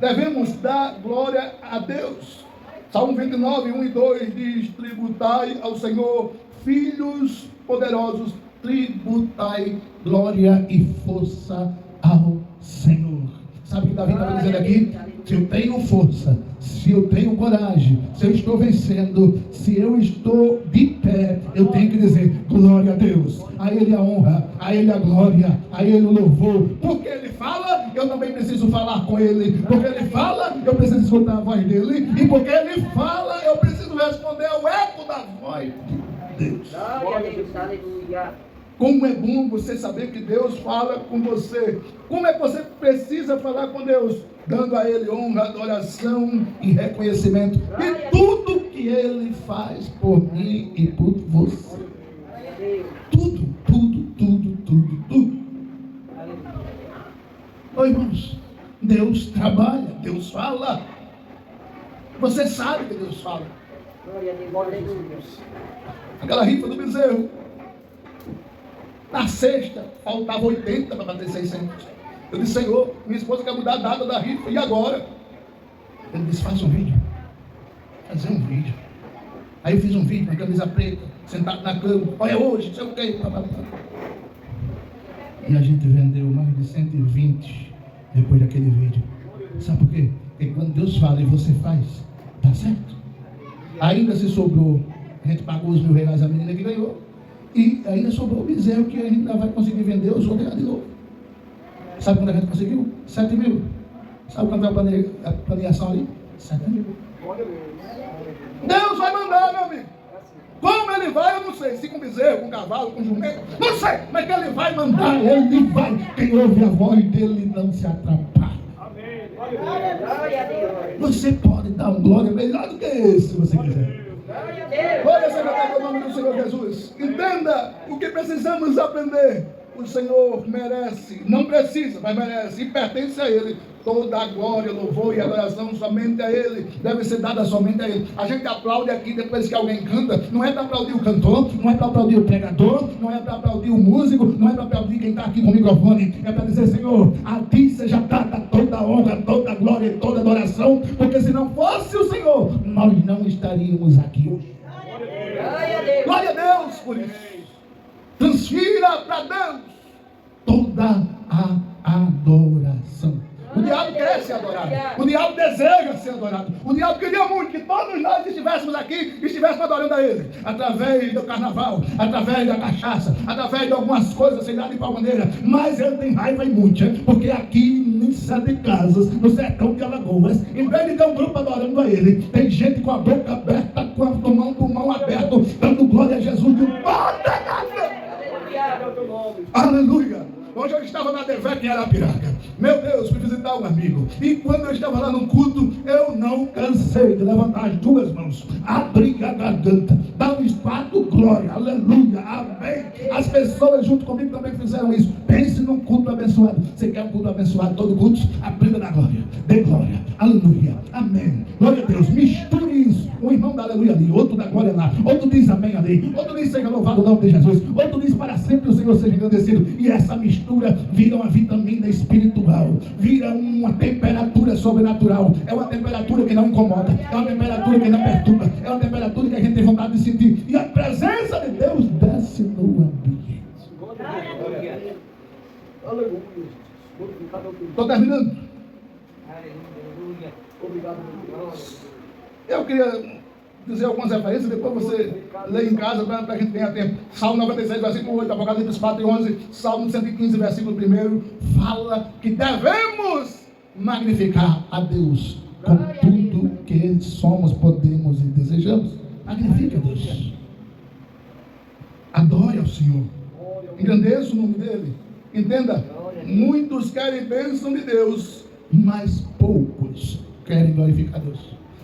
devemos dar glória a Deus. Salmo 29, 1 e 2 diz, tributai ao Senhor, filhos poderosos, tributai glória e força ao Senhor. Sabe o que Davi estava dizendo aqui? Se eu tenho força, se eu tenho coragem, se eu estou vencendo, se eu estou de pé, eu tenho que dizer glória a Deus. A Ele a honra, a Ele a glória, a Ele o louvor. Porque Ele fala, eu também preciso falar com Ele. Porque Ele fala, eu preciso escutar a voz dEle. E porque Ele fala, eu preciso responder ao eco da voz de Deus. Glória a Deus, aleluia. Como é bom você saber que Deus fala com você. Como é que você precisa falar com Deus? Dando a Ele honra, adoração e reconhecimento de tudo que Ele faz por mim e por você. Tudo, tudo, tudo, tudo, tudo. Ô irmãos, Deus trabalha, Deus fala. Você sabe que Deus fala. Aquela rifa do bezerro. Na sexta, faltava 80 para bater 600. Eu disse, Senhor, minha esposa quer mudar a data da rifa, e agora? Ele disse, faz um vídeo. Fazer um vídeo. Aí eu fiz um vídeo com a camisa preta, sentado na cama. Olha hoje, não sei o que. E a gente vendeu mais de 120 depois daquele vídeo. Sabe por quê? Porque quando Deus fala e você faz, dá certo. Ainda se sobrou, a gente pagou os R$1.000 a menina que ganhou. E ainda sobrou o bezerro que a gente ainda vai conseguir vender, os outros ganhar de novo. Sabe quando a gente conseguiu? 7 mil. Sabe quanto é a planeação ali? 7 mil. Deus vai mandar, meu amigo. Como Ele vai, eu não sei. Se com bezerro, com cavalo, com jumento, não sei. Mas que Ele vai mandar, Ele vai. Quem ouve a voz dEle não se atrapalha. Você pode dar um glória melhor do que esse, se você quiser. Olha, secretário, o nome do Senhor Jesus. Entenda o que precisamos aprender. O Senhor merece, não precisa, mas merece, e pertence a Ele. Toda a glória, louvor e adoração somente a Ele, deve ser dada somente a Ele. A gente aplaude aqui depois que alguém canta, não é para aplaudir o cantor, não é para aplaudir o pregador, não é para aplaudir o músico, não é para aplaudir quem está aqui com o microfone, é para dizer, Senhor, a Ti seja dada toda a honra, toda a glória e toda a adoração, porque se não fosse o Senhor, nós não estaríamos aqui hoje. Glória a Deus por isso. Transfira para Deus toda a adoração. O diabo quer ser adorado. O diabo deseja ser adorado. O diabo queria muito que todos nós estivéssemos aqui e estivéssemos adorando a Ele. Através do carnaval, através da cachaça, através de algumas coisas, sei lá de qual maneira. Mas Ele tem raiva e muito, porque aqui em 7 casas, no sertão de Alagoas, em vez de ter um grupo adorando a Ele, tem gente com a boca aberta, com o pulmão aberto, dando glória a Jesus de um aleluia! Hoje eu estava na Devec em Arapiraca. Meu Deus, fui visitar um amigo. E quando eu estava lá no culto, eu não cansei de levantar as 2 mãos, abrir a garganta, dar um espírito glória, aleluia, amém. As pessoas junto comigo também fizeram isso. Pense num culto abençoado. Você quer um culto abençoado? Todo culto, aprenda na glória, dê glória, aleluia, amém. Glória a Deus, misture isso. Um irmão dá aleluia ali, outro dá glória lá, outro diz amém ali, outro diz seja louvado o nome de Jesus, outro diz para sempre o Senhor seja engrandecido. E essa mistura vira uma vitamina espiritual, vira uma temperatura sobrenatural. É uma temperatura que não incomoda, é uma temperatura que não perturba, é uma temperatura que a gente tem vontade de sentir. E a presença de Deus desce no ambiente. Estou terminando. Eu queria dizer algumas referências, depois você lê em casa para a gente tenha tempo. Salmo 96, versículo 8, Apocalipse 4 e 11, Salmo 115, versículo 1, fala que devemos magnificar a Deus com tudo que somos, podemos e desejamos. Magnifica a Deus. Adore ao Senhor. Engrandeça o nome dele. Entenda, muitos querem bênção de Deus, mas poucos querem glorificar Deus.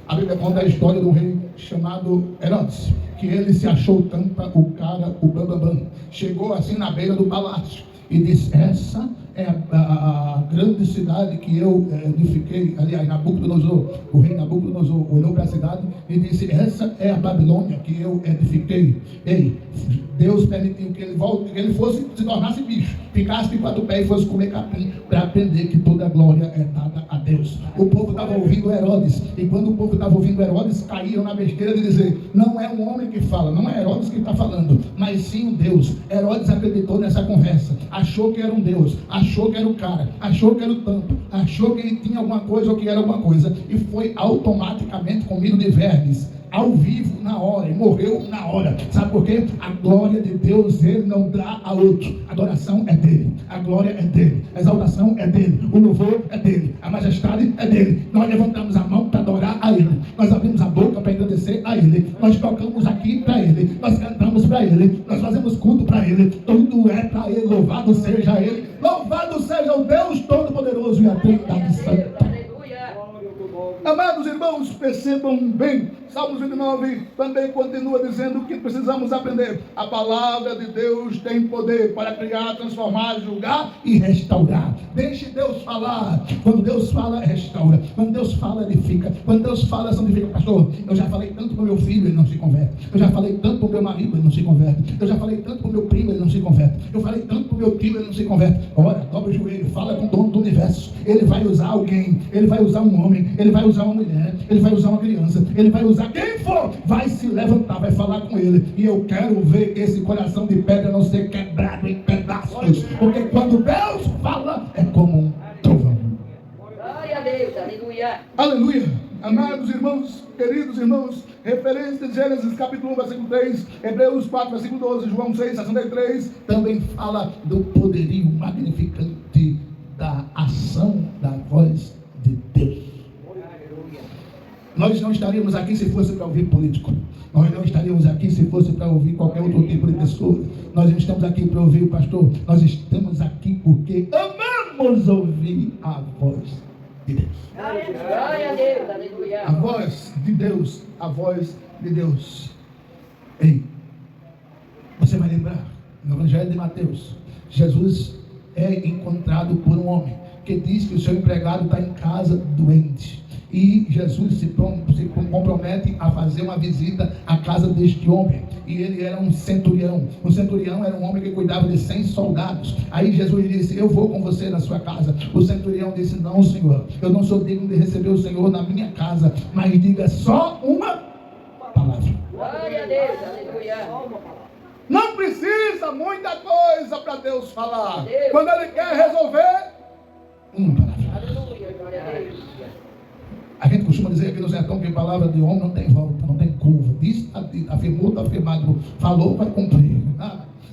A Bíblia conta a história de um rei chamado Herodes, que ele se achou tampa, o cara, o bambambam. Chegou assim na beira do palácio e disse: essa é a grande cidade que eu edifiquei. Aliás, Nabucodonosor, o rei Nabucodonosor olhou para a cidade e disse: essa é a Babilônia que eu edifiquei. Ei, Deus permitiu que ele fosse, se tornasse bicho, ficasse de quatro pés e fosse comer capim, para aprender que toda a glória é dada a Deus. O povo estava ouvindo Herodes, e quando o povo estava ouvindo Herodes, caíram na besteira de dizer: não é um homem que fala, não é Herodes que está falando, mas sim um Deus. Herodes acreditou nessa conversa, achou que era um Deus, achou que era o cara, achou que era o tampo, achou que ele tinha alguma coisa ou que era alguma coisa, e foi automaticamente comido de vermes, ao vivo, na hora, e morreu na hora. Sabe por quê? A glória de Deus ele não dá a outro. A adoração é dele, a glória é dele, a exaltação é dele, o louvor é dele, a majestade é dele. Nós levantamos a mão para adorar a ele, nós abrimos a boca para agradecer a ele, nós tocamos aqui para ele, nós cantamos para ele, nós fazemos culto para ele, tudo é para ele. Louvado seja ele, louvado seja o Deus Todo-Poderoso e a Trindade Santa. Amados irmãos, percebam bem, Salmos 29 também continua dizendo que precisamos aprender. A palavra de Deus tem poder para criar, transformar, julgar e restaurar. Deixe Deus falar. Quando Deus fala, restaura. Quando Deus fala, edifica. Quando Deus fala, santifica. Pastor, eu já falei tanto para o meu filho, ele não se converte. Eu já falei tanto para o meu marido, ele não se converte. Eu já falei tanto para o meu primo, ele não se converte. Eu falei tanto para o meu tio, ele não se converte. Ora, dobra o joelho, fala com o dono do universo. Ele vai usar alguém, ele vai usar um homem, ele vai usar uma mulher, ele vai usar uma criança, ele vai usar quem for, vai se levantar, vai falar com ele. E eu quero ver esse coração de pedra não ser quebrado em pedaços, porque quando Deus fala é como um trovão. Glória a Deus, aleluia. Aleluia. Amados irmãos, queridos irmãos, referência de Gênesis capítulo 1, versículo 3, Hebreus 4, versículo 12, João 6, 63, também fala do poderio magnificante da ação da voz de Deus. Nós não estaríamos aqui se fosse para ouvir político. Nós não estaríamos aqui se fosse para ouvir qualquer outro tipo de pessoa. Nós não estamos aqui para ouvir o pastor. Nós estamos aqui porque amamos ouvir a voz de Deus. Glória a Deus, aleluia. A voz de Deus, a voz de Deus. Ei, você vai lembrar, no Evangelho de Mateus, Jesus é encontrado por um homem que diz que o seu empregado está em casa doente. E Jesus se compromete a fazer uma visita à casa deste homem. E ele era um centurião. Um centurião era um homem que cuidava de 100 soldados. Aí Jesus disse: eu vou com você na sua casa. O centurião disse: não, Senhor, eu não sou digno de receber o Senhor na minha casa, mas diga só uma palavra. Glória a Deus, aleluia. Não precisa muita coisa para Deus falar. Quando Ele quer resolver, uma palavra. Aleluia, glória a Deus. A gente costuma dizer aqui no sertão que a palavra de homem não tem volta, não tem curva. Diz, afirmou, está afirmado. Falou, vai cumprir.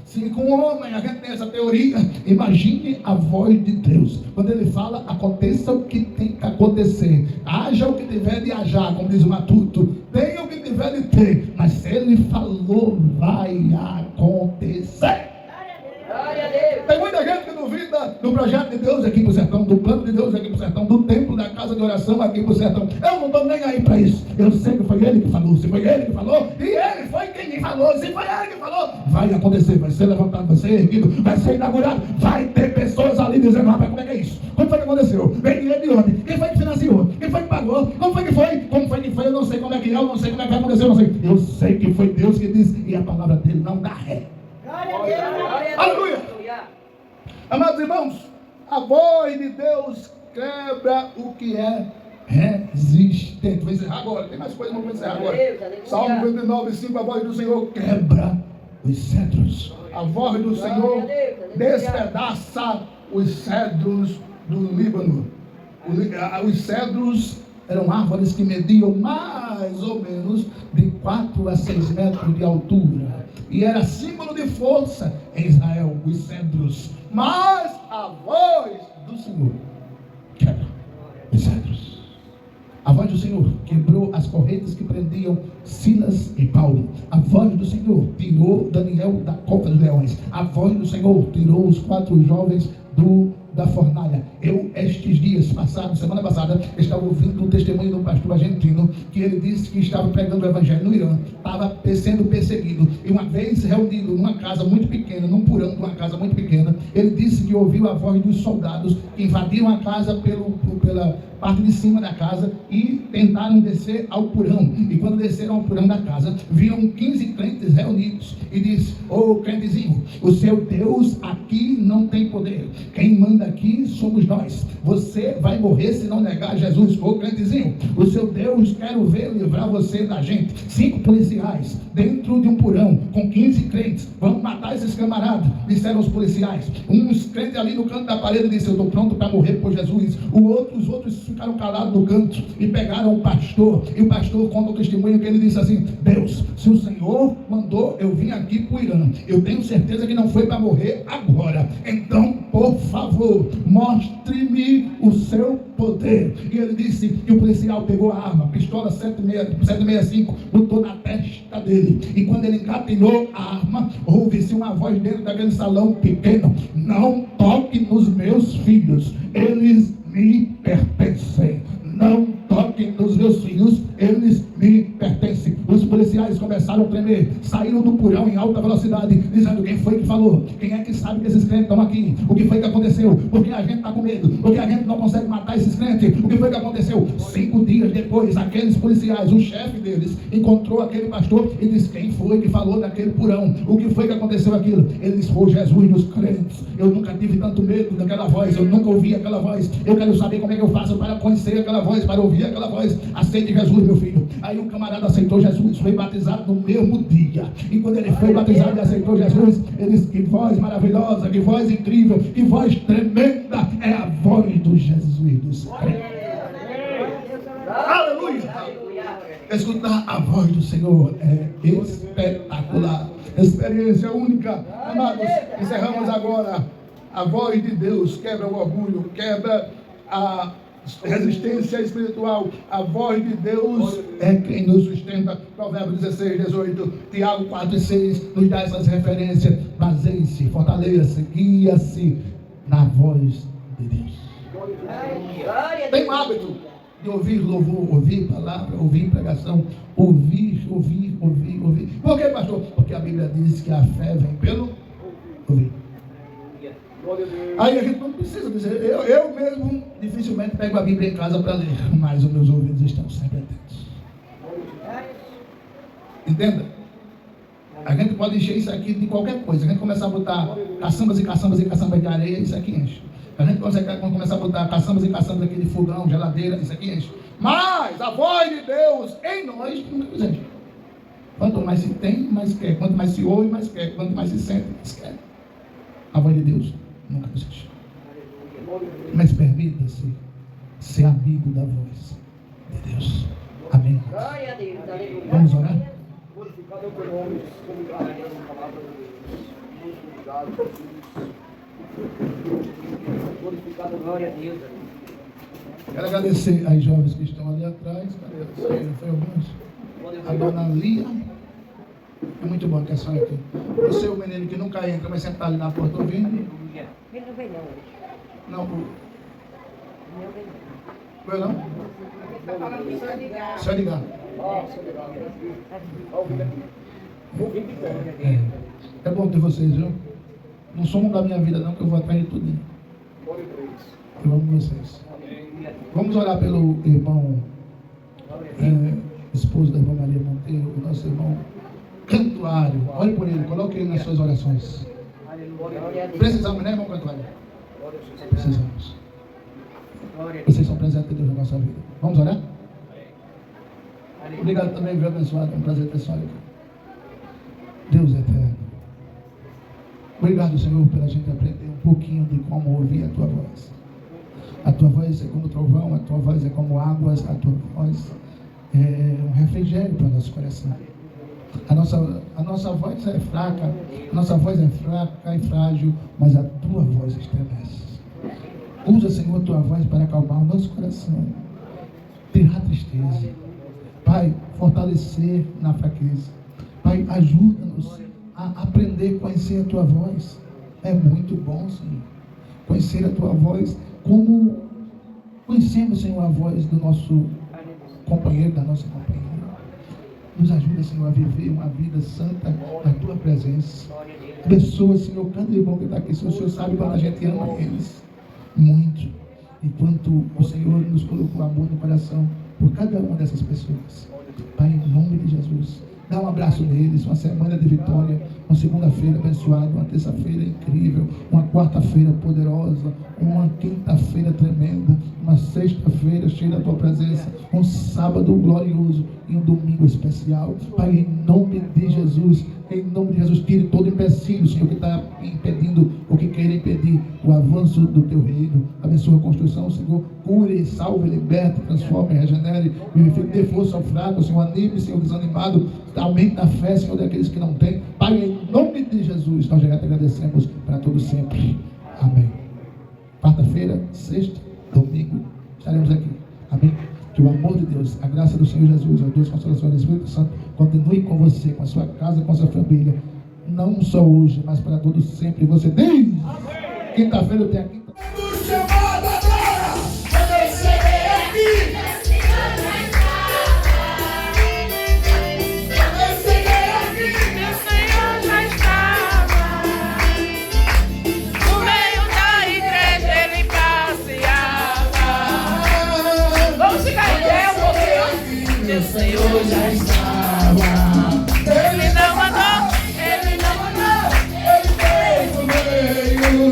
Se com o homem a gente tem essa teoria, imagine a voz de Deus. Quando Ele fala, aconteça o que tem que acontecer. Haja o que tiver de hajar, como diz o Matuto. Tenha o que tiver de ter. Mas se Ele falou, vai acontecer. Glória a Deus. Tem muita gente que duvida do projeto de Deus aqui pro sertão, do plano de Deus aqui pro sertão, do templo, da casa de oração aqui pro sertão. Eu não estou nem aí para isso. Eu sei que foi Ele que falou. Se foi Ele que falou, e Ele foi quem falou. Se foi Ele que falou, vai acontecer, vai ser levantado, vai ser erguido, vai ser inaugurado. Vai ter pessoas ali dizendo: rapaz, como é que é isso? Como foi que aconteceu? Vem dinheiro de onde? Quem foi que financiou? Quem foi que pagou? Como foi que foi? Como foi que foi? Eu não sei como é que é, eu não sei como é que vai acontecer, eu não sei. Eu sei que foi Deus que disse, e a palavra dele não dá ré. Glória a Deus. Aleluia. Amados irmãos, a voz de Deus quebra o que é resistente. Vou encerrar agora, tem mais coisa, mas vou encerrar agora. Salmo 29, 5, a voz do Senhor quebra os cedros. A voz do Senhor despedaça os cedros do Líbano. Os cedros Eram árvores que mediam mais ou menos de 4 a 6 metros de altura. E era símbolo de força em Israel, os cedros. Mas a voz do Senhor quebra os cedros. A voz do Senhor quebrou as correntes que prendiam Silas e Paulo. A voz do Senhor tirou Daniel da cova dos leões. A voz do Senhor tirou os 4 jovens da fornalha. Eu, estes dias passados, semana passada, estava ouvindo o testemunho de um pastor argentino, que ele disse que estava pregando o evangelho no Irã, estava sendo perseguido, e uma vez reunido numa casa muito pequena, num porão de uma casa muito pequena, ele disse que ouviu a voz dos soldados que invadiram a casa pela parte de cima da casa e tentaram descer ao porão. E quando desceram ao porão da casa, viram 15 crentes reunidos e disse: ô crentezinho, o seu Deus aqui não tem poder, quem manda aqui somos nós, você vai morrer se não negar Jesus. Ô crentezinho, o seu Deus, quero ver livrar você da gente. 5 policiais dentro de um porão com 15 crentes, vamos matar esses camaradas, disseram os policiais. Uns crentes ali no canto da parede disse: eu estou pronto para morrer por Jesus. Os outros ficaram calados no canto e pegaram o pastor, e o pastor conta o testemunho que ele disse assim: Deus, se o Senhor mandou eu vim aqui para o Irã, eu tenho certeza que não foi para morrer agora, então por favor, mostre-me o seu poder. E ele disse que o policial pegou a arma, pistola 765, botou na testa dele, e quando ele engatilhou a arma, ouve-se uma voz dentro daquele salão pequeno: não toque nos meus filhos, eles me pertencem. Não toquem nos meus filhos, eles me pertencem. Os policiais começaram a tremer, saíram do porão em alta velocidade, dizendo: quem foi que falou? Quem é que sabe que esses crentes estão aqui? O que foi que aconteceu? Porque a gente está com medo, porque a gente não consegue matar esses crentes. O que foi que aconteceu? 5 dias depois, aqueles policiais, o chefe deles, encontrou aquele pastor e disse: quem foi que falou daquele porão? O que foi que aconteceu aquilo? Ele disse: foi Jesus dos crentes. Eu nunca tive tanto medo daquela voz, eu nunca ouvi aquela voz. Eu quero saber como é que eu faço para conhecer aquela voz, para ouvir aquela voz. Aceite Jesus, meu filho. Aí o camarada aceitou Jesus, foi batizado no mesmo dia. E quando ele foi batizado e aceitou Jesus, ele disse: que voz maravilhosa, que voz incrível, que voz tremenda, é a voz do Jesus dos crentes. Aleluia! Escutar a voz do Senhor é espetacular, experiência única. Amados, encerramos agora. A voz de Deus quebra o orgulho, quebra a resistência espiritual. A voz de Deus é quem nos sustenta. Provérbios 16, 18, Tiago 4 e 6 nos dá essas referências. Baseie-se, fortaleça-se, guia-se na voz de Deus. Tem o hábito de ouvir louvor, ouvir palavra, ouvir pregação, ouvir. Por que, pastor? Porque a Bíblia diz que a fé vem pelo ouvir. Aí a gente não precisa dizer, eu mesmo dificilmente pego a Bíblia em casa para ler, mas os meus ouvidos estão sempre atentos. Entenda? A gente pode encher isso aqui de qualquer coisa. A gente começar a botar caçambas de areia, isso aqui enche. A gente consegue começar a botar caçambas aqui de fogão, geladeira, isso aqui enche. Mas a voz de Deus em nós nunca enche. Quanto mais se tem, mais quer. Quanto mais se ouve, mais quer. Quanto mais se sente, mais quer. A voz de Deus nunca nos enche. Mas permita-se ser amigo da voz de Deus. Amém. Glória a Deus. Aleluia. Vamos orar? Glorificado é o teu nome, obrigado pela palavra de Deus. Glorificado, glória a Deus. Quero agradecer às jovens que estão ali atrás. Cadê? Foi alguns. A dona Lia. É muito bom que a senhora aqui. Você é o menino que nunca entra, mas sempre está ali na porta ouvindo. Ele não vem não hoje. Não, Não vem não. foi não? Só ligar. É bom ter vocês, viu? Não somos da minha vida não, que eu vou atrás de tudo. Eu amo vocês. Vamos orar pelo irmão, esposo da irmã Maria Monteiro, o nosso irmão Cantuário. Ore por ele, coloque ele nas suas orações. Precisamos, né, irmão Cantuário? Precisamos. Vocês são presentes de Deus na nossa vida. Vamos orar? Obrigado também, viu, abençoado. É um prazer ter a senhora aqui. Deus é eterno. Obrigado, Senhor, pela gente aprender um pouquinho de como ouvir a tua voz. A tua voz é como trovão, a tua voz é como águas, a tua voz é um refrigério para o nosso coração. A nossa voz é fraca, a nossa voz é fraca e frágil, mas a tua voz estremece. Usa, Senhor, a tua voz para acalmar o nosso coração, tirar a tristeza. Pai, fortalecer na fraqueza. Pai, ajuda-nos a aprender a conhecer a tua voz. É muito bom, Senhor, conhecer a tua voz como conhecemos, Senhor, a voz do nosso companheiro, da nossa companheira. Nos ajuda, Senhor, a viver uma vida santa na tua presença. Abençoa, Senhor, cada irmão que está aqui. O Senhor sabe quando a gente ama eles muito. Enquanto o Senhor nos colocou amor no coração por cada uma dessas pessoas. Pai, em nome de Jesus, dá um abraço neles, uma semana de vitória, uma segunda-feira abençoada, uma terça-feira incrível, uma quarta-feira poderosa, uma quinta-feira tremenda, uma sexta-feira cheia da tua presença, um sábado glorioso e um domingo especial. Pai, em nome de Jesus, tire todo empecilho, Senhor, que está impedindo ou que queira impedir o avanço do teu reino. Abençoa a construção, Senhor, cure, salve, liberte, transforme, regenere, vivifique, dê força ao fraco, Senhor, anime, Senhor, desanimado, aumente a fé, Senhor, daqueles que não têm. Pai, em nome de Jesus, nós já te agradecemos para todo sempre. Amém. Quarta-feira, sexta, domingo, estaremos aqui. Amém. Que o amor de Deus, a graça do Senhor Jesus, a Deus, consolação do Espírito Santo, continue com você, com a sua casa, com a sua família. Não só hoje, mas para todos sempre. Você diz. Quinta-feira eu tenho a quinta. Chamado agora, quando eu cheguei aqui. O Senhor já estava. Ele não mandou, ele fez o meio.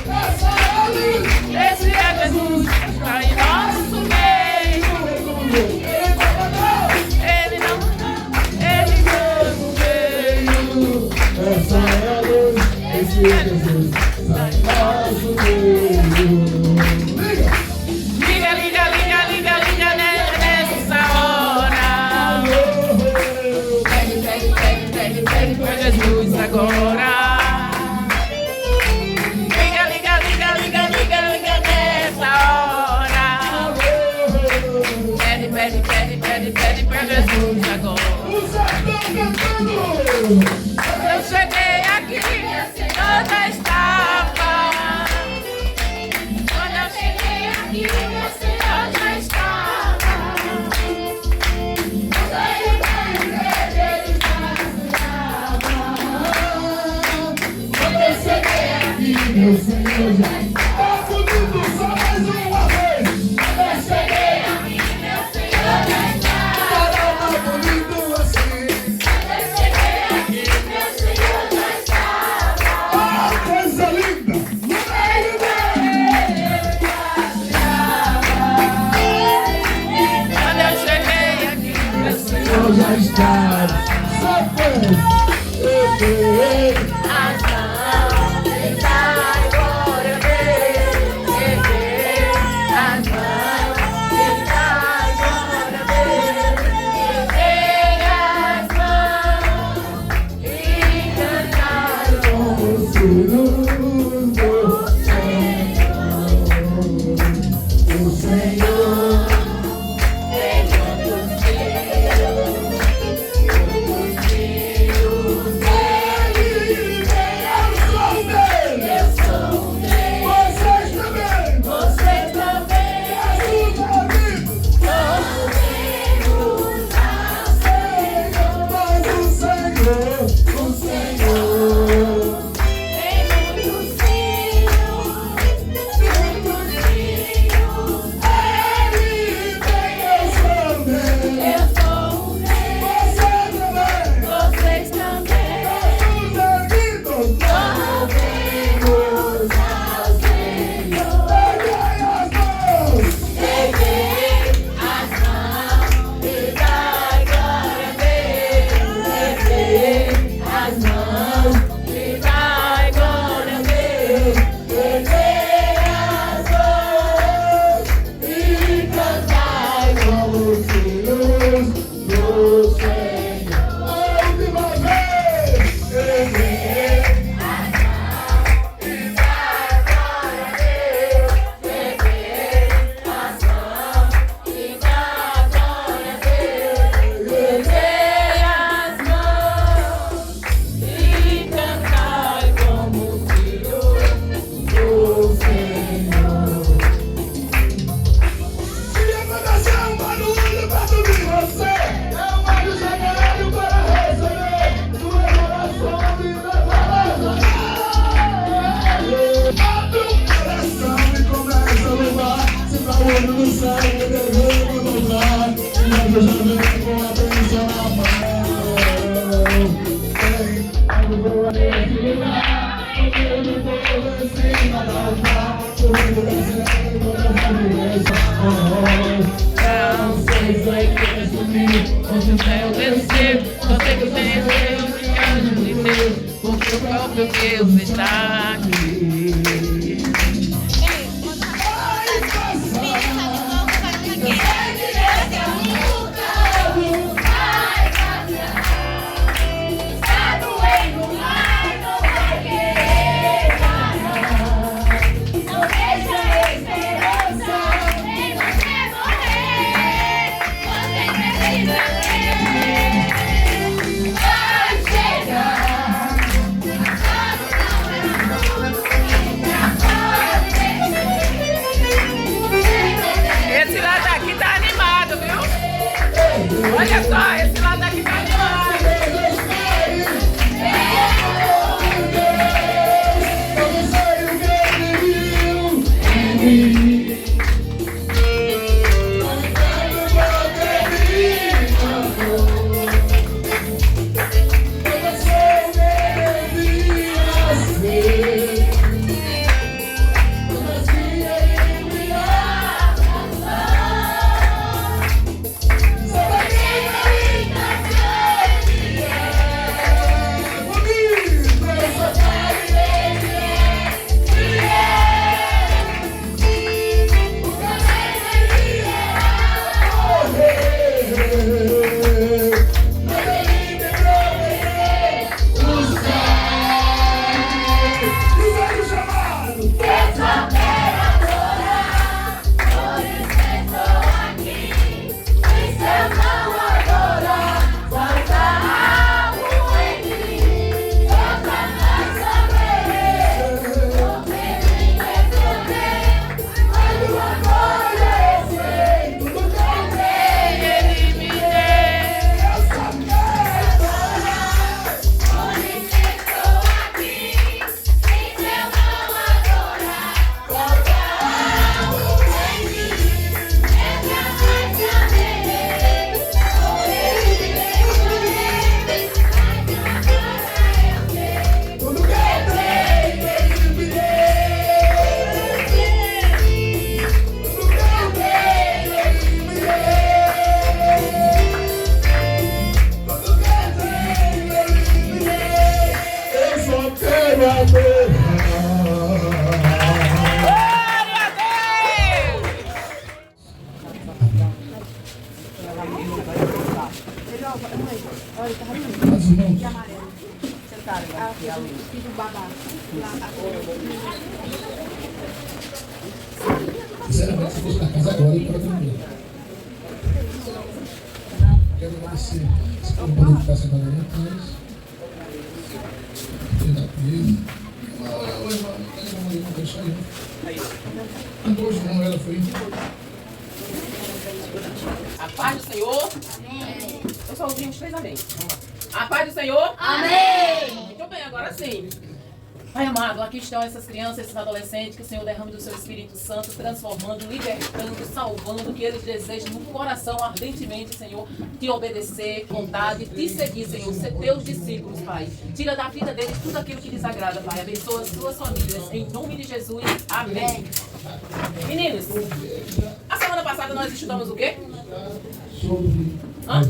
Essa luz, esse é Jesus, está em nosso meio. Ele não mandou, ele fez o meio. Essa é a luz, esse é Jesus, está em nosso meio. Jesus agora. Liga nessa hora. Pede pra Jesus agora. Eu cheguei aqui, o Senhor já estava. Quando eu cheguei aqui, o Senhor já estava. Meu Senhor já está. Tá bonito, só mais uma vez. Eu cheguei aqui, meu Senhor já está. Tá bonito assim. Eu cheguei aqui, meu Senhor já está. Ah, coisa linda. No meio dele, Quando eu cheguei aqui, meu Senhor já está. Só foi. olho no céu, devemos mostrar. Mas eu já venho com a bênção na mão. Eu não vou acreditar, eu não vou vencer nada altar. Eu vou vencer toda a beleza. Não sei se vai querer sumir, onde vai eu descer. Só sei que eu tenho Deus e anjo de Deus, porque o próprio Deus está aqui. Olha só, esse lado aqui tá animado. Sinceramente, se fosse na casa agora, eu estava tranquilo. Quero agradecer esse companheiro que está sentado ali atrás. Cuidar com ele. Oi, irmão, cadê a mamãe? Não quero sair. Hoje não, ela foi. A paz do Senhor. Amém. Eu só ouvi uns 3 amém. A paz do Senhor. Amém. Muito bem, agora sim. Pai amado, aqui estão essas crianças, esses adolescentes, que o Senhor derrame do seu Espírito Santo, transformando, libertando, salvando, que eles desejam no coração ardentemente, Senhor, te obedecer, vontade, te seguir, Senhor, ser teus discípulos, Pai. Tira da vida deles tudo aquilo que desagrada, Pai. Abençoa as suas famílias, em nome de Jesus. Amém. Meninos, a semana passada nós estudamos o quê? Sobre Hã?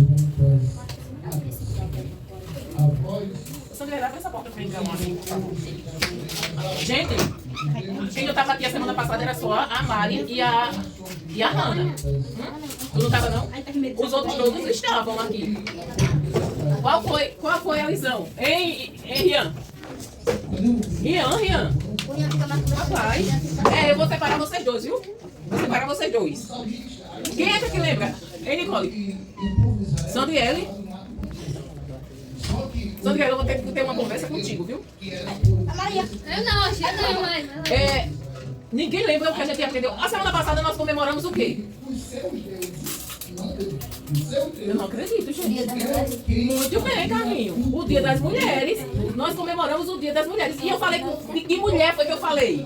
a voz. Só de verdade, essa porta pra entrar um amigo, por favor. Gente, quem eu tava aqui a semana passada era só a Mari e a Hannah. Tu não tava, não? Os outros todos estavam aqui. Qual foi a lição? Hein, Rian? Rian? Rapaz, eu vou separar vocês dois, viu? Vou separar vocês dois. Quem é que lembra? Hein, Nicole? Sandiele, eu vou ter uma conversa contigo, viu? A Maria. Eu não, acho que não, mãe. Ninguém lembra o que a gente aprendeu. A semana passada nós comemoramos o quê? Eu não acredito, gente. Muito bem, Carlinho. O Dia das Mulheres. Nós comemoramos o Dia das Mulheres. E eu falei de que mulher foi que eu falei?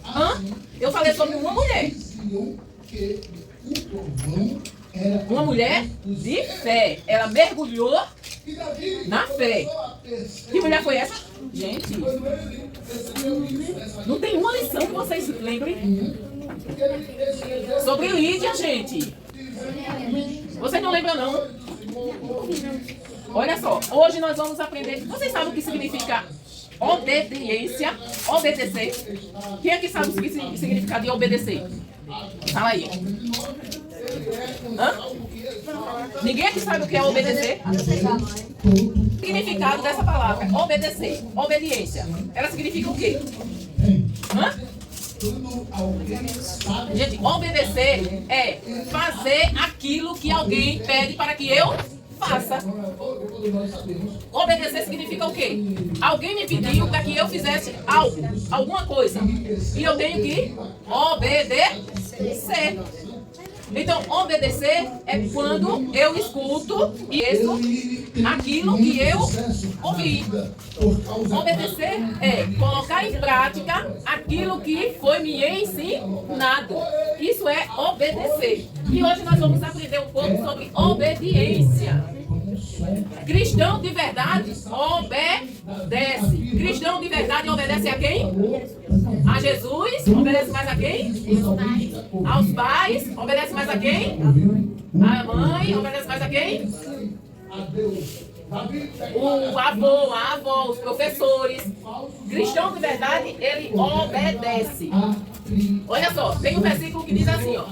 Hã? Eu falei sobre uma mulher. sabiam que o trovão era Uma mulher de fé. Ela mergulhou E Davi na fé. começou a perceber Que mulher foi essa? Gente, quando ele recebeu isso, essa não tem uma lição que vocês lembrem sobre Lídia, gente. Vocês não lembram, não? Olha só, hoje nós vamos aprender. Vocês sabem o que significa obediência? Obedecer. Quem é que sabe o que significa de obedecer? Fala aí. Hã? Ninguém aqui sabe o que é obedecer? O significado dessa palavra, obedecer, obediência. Ela significa o quê? Hã? Gente, obedecer é fazer aquilo que alguém pede para que eu faça. Obedecer significa o quê? Alguém me pediu para que eu fizesse algo, alguma coisa. E eu tenho que obedecer. Então, obedecer é quando eu escuto e aquilo que eu ouvi. Obedecer é colocar em prática aquilo que foi me ensinado. Isso é obedecer. E hoje nós vamos aprender um pouco sobre obediência. Cristão de verdade obedece. Cristão de verdade obedece a quem? A Jesus. Obedece mais a quem? Aos pais. Obedece mais a quem? A mãe. Obedece mais a quem? O avô, a avó, os professores. Cristão de verdade, ele obedece. Olha só, tem um versículo que diz assim, ó.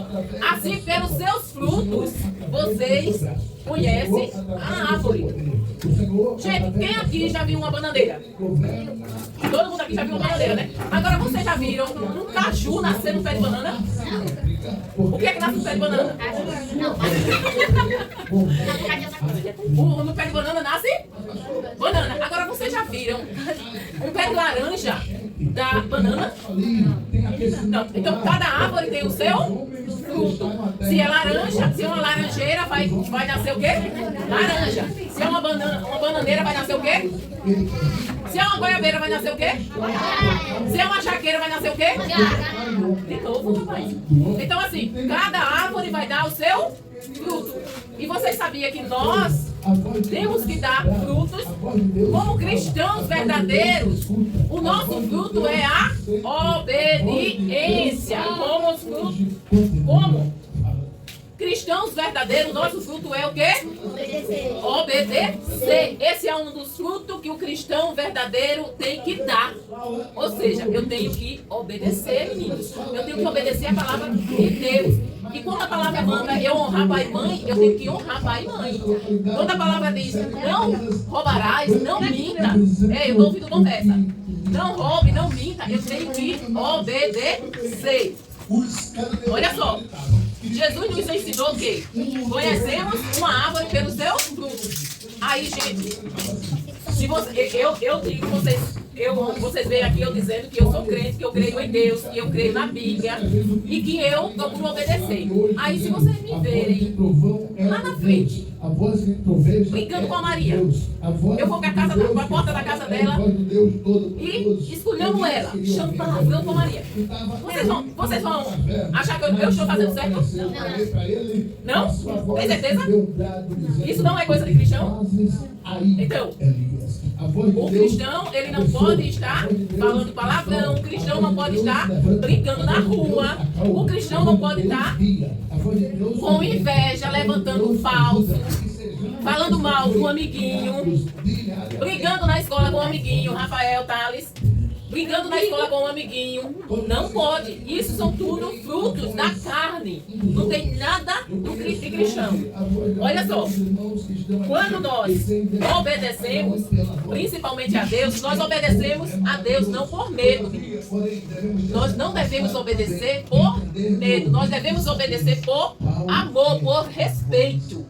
Assim, pelos seus frutos, vocês conhecem a árvore. Gente, quem aqui já viu uma bananeira? Todo mundo aqui já viu uma bananeira, né? Agora, vocês já viram um caju nascer no pé de banana? O que é que nasce no pé de banana? No pé de banana nasce banana. Agora, vocês já viram um pé de laranja da banana? Não. Então, cada árvore tem o seu fruto. Se é laranja, se é uma laranjeira, vai nascer o quê? Laranja. Se é uma bananeira, vai nascer o quê? Se é uma goiabeira, vai nascer o quê? Se é uma jaqueira, vai nascer o quê? De novo, rapaz. Então, assim, cada árvore vai dar o seu fruto. E vocês sabiam que nós temos que dar frutos como cristãos verdadeiros? O nosso fruto é a obediência. Como cristãos verdadeiros, nosso fruto é o quê? Obedecer. Esse é um dos frutos que o cristão verdadeiro tem que dar. Ou seja, eu tenho que obedecer, meninos. Eu tenho que obedecer a palavra de Deus. E quando a palavra manda eu honrar pai e mãe, eu tenho que honrar pai e mãe. Quando a palavra diz não roubarás, não minta, eu estou ouvindo conversa. Não roube, não minta, eu tenho que obedecer. Olha só. Jesus nos ensinou que conhecemos uma árvore pelo seu fruto. Aí, gente, se eu digo vocês veem aqui eu dizendo que eu sou crente, que eu creio em Deus, que eu creio na Bíblia e que eu procuro obedecer. Aí, se vocês me verem lá na frente, brincando com a Maria, eu vou para a porta da casa dela e escolhendo ela, chantando com a Maria. Vocês vão achar que eu estou fazendo certo? Não? Tem certeza? Isso não é coisa de cristão? Então, o cristão, ele não pode estar falando palavrão, o cristão não pode estar brincando na rua, o cristão não pode estar com inveja, levantando falso, falando mal do amiguinho, brigando na escola com o amiguinho, Rafael, Thales, brigando na escola com um amiguinho. Não pode. Isso são tudo frutos da carne. Não tem nada do cristão. Olha só. Quando nós obedecemos, principalmente a Deus, nós obedecemos a Deus não por medo. Nós não devemos obedecer por medo. Nós devemos obedecer por amor, por respeito.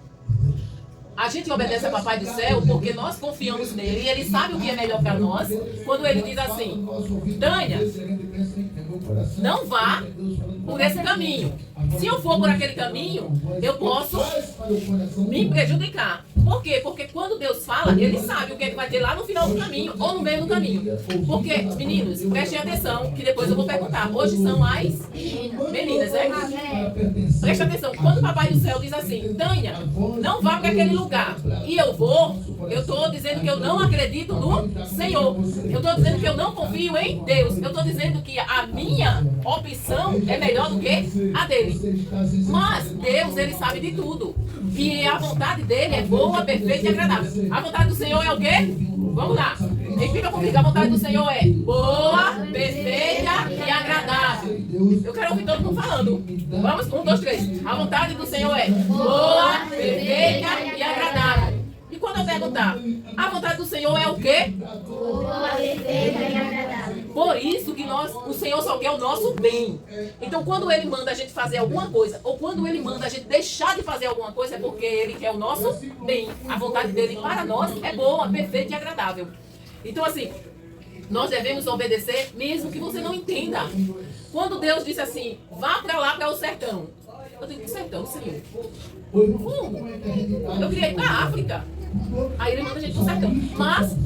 A gente obedece a Papai do Céu porque nós confiamos nele e ele sabe o que é melhor para nós. Quando ele diz assim, Tânia, não vá por esse caminho. Se eu for por aquele caminho, eu posso me prejudicar. Por quê? Porque quando Deus fala, Ele sabe o que é que vai ter lá no final do caminho ou no meio do caminho. Porque, meninos, prestem atenção, que depois eu vou perguntar. Hoje são as meninas, né? Presta atenção. Quando o Papai do Céu diz assim, Tânia, não vá para aquele lugar, e eu vou, eu estou dizendo que eu não acredito no Senhor. Eu estou dizendo que eu não confio em Deus. Eu estou dizendo que a minha opção é melhor do que a dele. Mas Deus, Ele sabe de tudo. E a vontade dele é boa, perfeita e agradável. A vontade do Senhor é o quê? Vamos lá. Explica comigo. A vontade do Senhor é boa, perfeita e agradável. Eu quero ouvir todo mundo falando. Vamos? 1, 2, 3. A vontade do Senhor é boa, perfeita e agradável. E quando eu perguntar, a vontade do Senhor é o quê? Boa, perfeita e agradável. Por isso que o Senhor só quer o nosso bem. Então, quando Ele manda a gente fazer alguma coisa, ou quando Ele manda a gente deixar de fazer alguma coisa, é porque Ele quer o nosso bem. A vontade dEle para nós é boa, perfeita e agradável. Então, assim, nós devemos obedecer, mesmo que você não entenda. Quando Deus disse assim, vá para lá, para o sertão. Eu digo, que sertão, Senhor? Como? Eu queria ir para a África. Aí Ele manda a gente para o sertão. Mas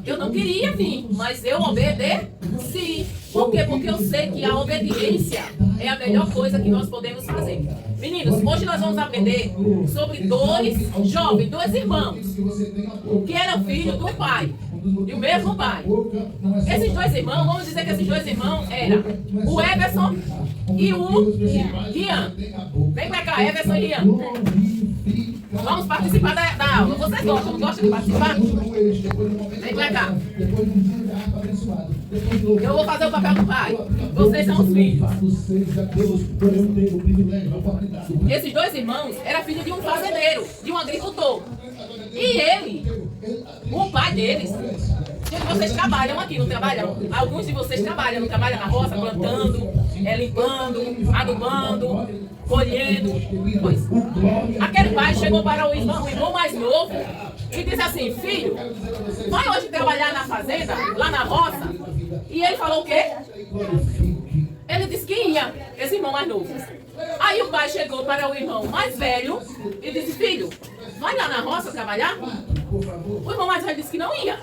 eu não queria vir, mas eu obedeci. Por quê? Porque eu sei que a obediência é a melhor coisa que nós podemos fazer. Meninos, hoje nós vamos aprender sobre dois jovens, dois irmãos, que eram filhos do pai, e o mesmo pai. Esses dois irmãos, vamos dizer que esses dois irmãos eram o Everson e o Rian. Vem pra cá, Everson e Rian. Vamos participar da aula. Vocês gostam, não gostam de participar? Vem pra cá. Eu vou fazer o papel do pai. Vocês são os filhos. Esses dois irmãos eram filhos de um fazendeiro, de um agricultor. E ele, o pai deles, gente, vocês trabalham aqui, não trabalham? Alguns de vocês trabalham, não trabalham na roça, plantando, limpando, adubando, colhendo. Pois, aquele pai chegou para o irmão mais novo e disse assim, filho, vai hoje trabalhar na fazenda, lá na roça? E ele falou o quê? Ele disse que ia, esse irmão mais novo. Aí o pai chegou para o irmão mais velho e disse, filho, vai lá na roça trabalhar? O irmão mais velho disse que não ia.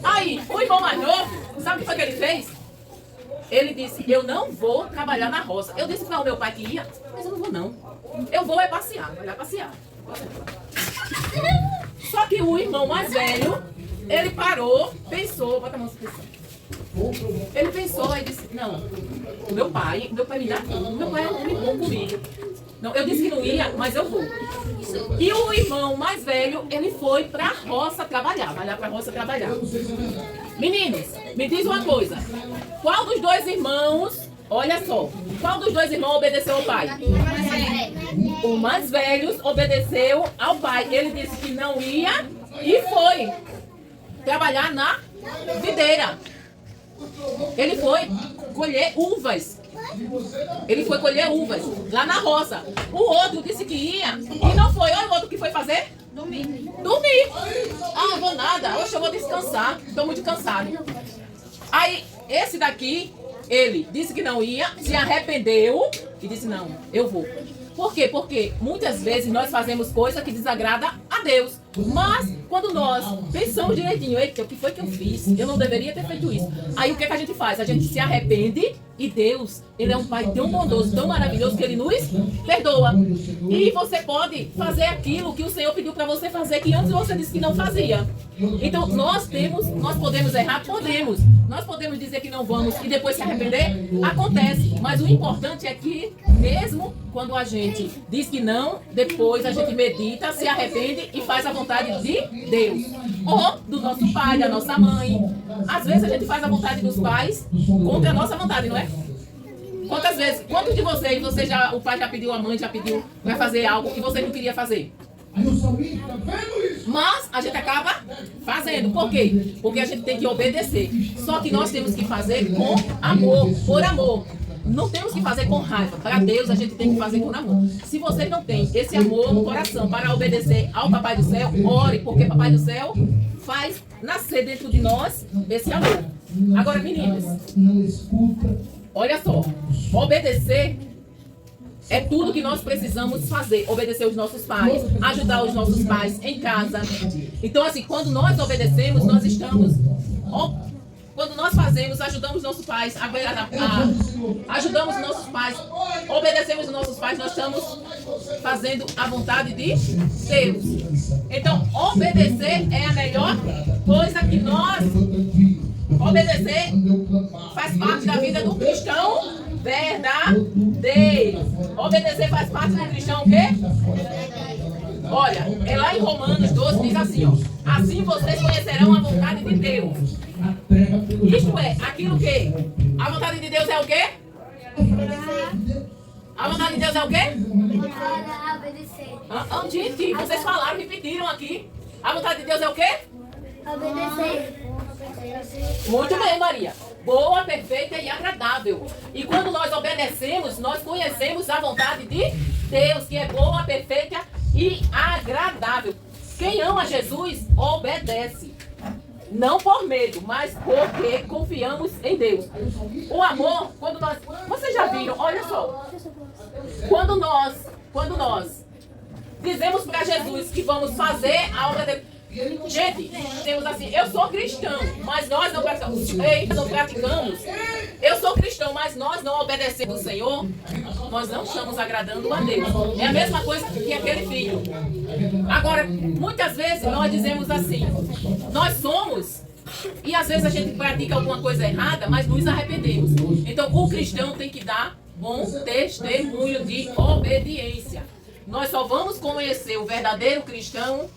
Aí, o irmão mais novo, sabe o que foi que ele fez? Ele disse, eu não vou trabalhar na roça. Eu disse para o meu pai que ia, mas eu não vou não. Eu vou passear, vai lá passear. Só que o irmão mais velho, ele parou, pensou, bota a mão na expressão. Ele pensou e disse, não, o meu pai me dá tudo, meu pai é um homem bom comigo. Não, eu disse que não ia, mas eu vou. E o irmão mais velho, ele foi pra roça trabalhar, vai lá pra roça trabalhar. Meninos, me diz uma coisa, qual dos dois irmãos, olha só, qual dos dois irmãos obedeceu ao pai? O mais velho obedeceu ao pai, ele disse que não ia e foi trabalhar na videira. Ele foi colher uvas. Ele foi colher uvas lá na roça. O outro disse que ia e não foi. Olha o outro que foi fazer? Dormir. Ah, não vou nada. Hoje eu vou descansar. Estou muito cansado. Aí, esse daqui, ele disse que não ia, se arrependeu e disse, não, eu vou. Por quê? Porque muitas vezes nós fazemos coisa que desagrada a Deus. Mas quando nós pensamos direitinho, eita, o que foi que eu fiz? Eu não deveria ter feito isso. Aí o que é que a gente faz? A gente se arrepende e Deus, Ele é um Pai tão bondoso, tão maravilhoso que Ele nos perdoa. E você pode fazer aquilo que o Senhor pediu para você fazer, que antes você disse que não fazia. Então nós podemos errar? Podemos. Nós podemos dizer que não vamos e depois se arrepender? Acontece. Mas o importante é que mesmo quando a gente diz que não, depois a gente medita, se arrepende e faz a vontade de Deus. Ou do nosso pai, da nossa mãe. Às vezes a gente faz a vontade dos pais contra a nossa vontade, não é? Quantas vezes, quantos de vocês, o pai já pediu, a mãe já pediu para fazer algo que você não queria fazer? Mas a gente acaba fazendo. Por quê? Porque a gente tem que obedecer. Só que nós temos que fazer com amor, por amor. Não temos que fazer com raiva. Para Deus a gente tem que fazer com amor. Se você não tem esse amor no coração para obedecer ao Papai do Céu, ore, porque Papai do Céu faz nascer dentro de nós esse amor. Agora, meninas, Olha só, obedecer é tudo que nós precisamos fazer. Obedecer os nossos pais, ajudar os nossos pais em casa. Então, assim, quando nós obedecemos, nós estamos... Quando nós fazemos, ajudamos nossos pais, ajudamos nossos pais, obedecemos os nossos pais, nós estamos fazendo a vontade de Deus. Então, obedecer é a melhor coisa que nós... Obedecer faz parte da vida do cristão verdadeiro. Obedecer faz parte do cristão o quê? Olha, é lá em Romanos 12, diz assim, ó. Assim vocês conhecerão a vontade de Deus. Isto é, aquilo que... A vontade de Deus é o quê? A vontade de Deus é o quê? Gente, vocês falaram, repetiram aqui. A vontade de Deus é o quê? Obedecer. Muito bem, Maria. Boa, perfeita e agradável. E quando nós obedecemos, nós conhecemos a vontade de Deus, que é boa, perfeita e agradável. Quem ama Jesus, obedece. Não por medo, mas porque confiamos em Deus. O amor, quando nós... Vocês já viram, olha só. Quando nós dizemos para Jesus que vamos fazer a obra dele... Gente, temos assim, eu sou cristão, mas nós não praticamos. Eita, não praticamos. Eu sou cristão, mas nós não obedecemos ao Senhor. Nós não estamos agradando a Deus. É a mesma coisa que aquele filho. Agora, muitas vezes nós dizemos assim, nós somos, e às vezes a gente pratica alguma coisa errada, mas nos arrependemos. Então, o cristão tem que dar bom testemunho de obediência. Nós só vamos conhecer o verdadeiro cristão.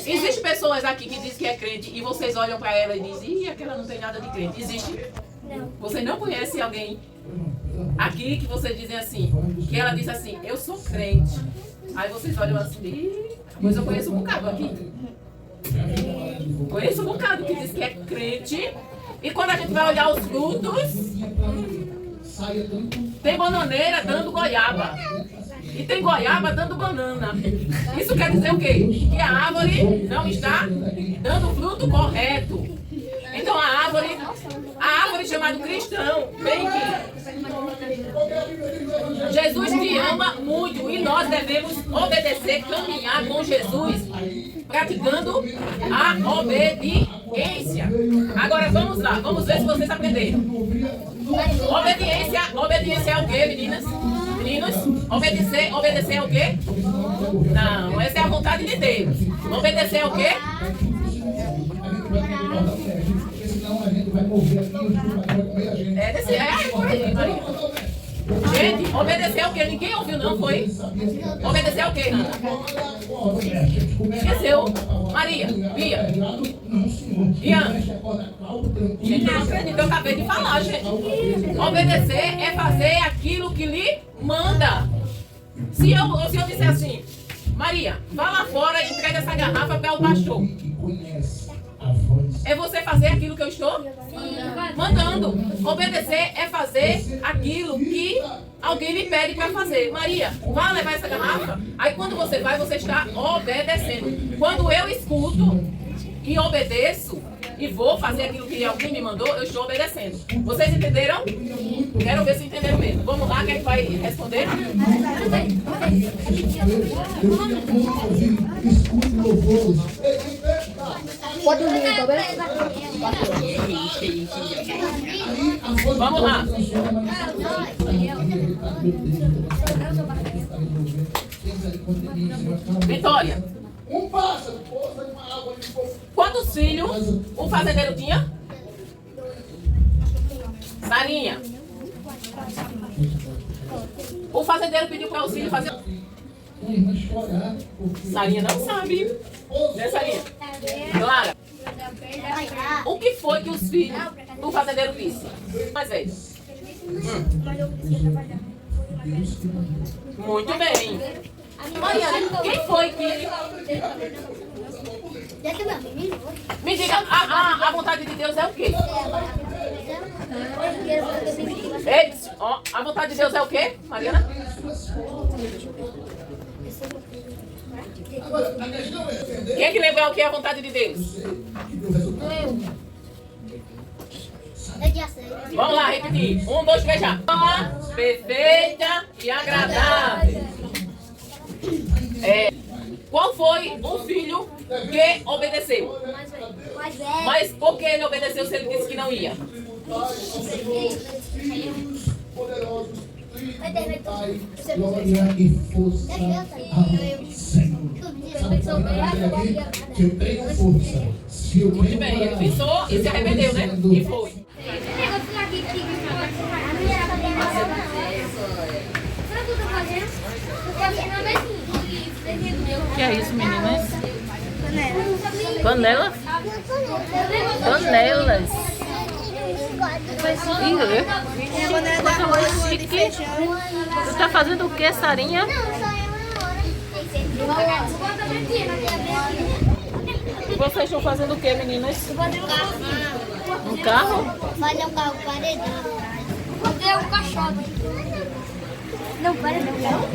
Existem pessoas aqui que dizem que é crente e vocês olham para ela e dizem, ih, aquela não tem nada de crente. Existe? Não. Você não conhece alguém aqui que vocês dizem assim, que ela diz assim, eu sou crente. Aí vocês olham assim, ih, pois eu conheço um bocado aqui. Conheço um bocado que diz que é crente. E quando a gente vai olhar os frutos, tem bananeira dando goiaba. E tem goiaba dando banana. Isso quer dizer o quê? Que a árvore não está dando o fruto correto. Então a árvore chamada cristão, vem aqui. Jesus te ama muito e nós devemos obedecer, caminhar com Jesus, praticando a obediência. Agora vamos lá, vamos ver se vocês aprenderam. Obediência é o quê, meninas? Meninos, obedecer é o quê? Não, essa é a vontade de Deus. Obedecer é o quê? É por aí, Maria. Gente, obedecer é o quê? Ninguém ouviu não, foi? Obedecer é o quê, Ana? Esqueceu? Maria, Bia, Ian. Gente, eu não acredito, eu acabei de falar, gente. Obedecer é fazer aquilo que lhe manda. Se eu disser assim, Maria, vá lá fora e entrega essa garrafa para o pastor. É você fazer aquilo que eu estou mandando. Obedecer é fazer aquilo que alguém lhe pede para fazer. Maria, vá levar essa garrafa. Aí quando você vai, você está obedecendo. Quando eu escuto e obedeço e vou fazer aquilo que alguém me mandou, eu estou obedecendo. Vocês entenderam? Quero ver se entenderam mesmo. Vamos lá, quem vai responder? Pode ouvir, tá bem? Vamos lá. Vitória. Quantos filhos o fazendeiro tinha? Sarinha. O fazendeiro pediu para os filhos fazer... Sarinha não sabe. Né, Sarinha? Clara. O que foi que os filhos do fazendeiro disse? Mais velho. Muito bem. Mariana, quem foi que... Me diga, a vontade de Deus é o quê? Ó, a vontade de Deus é o quê, Mariana? Quem é que lembra o que é a vontade de Deus? É dia 6. Vamos lá, repetir. 1, 2, 3, já. Boa, perfeita e agradável. Qual foi o filho que obedeceu? Mais velho. Mas por que ele obedeceu se ele disse que não ia? Glória e força ao Senhor. Que eu tenho força. Se eu Muito bem, ele pensou e se arrependeu, né? E foi. O que é isso, meninas? Panela? Panelas. Quanta coisa chique. Tu tá fazendo o que, Sarinha? E vocês estão fazendo o que, meninas? Um carro? Fazer um carro paredão. Fazer um caixote. Não, paredão.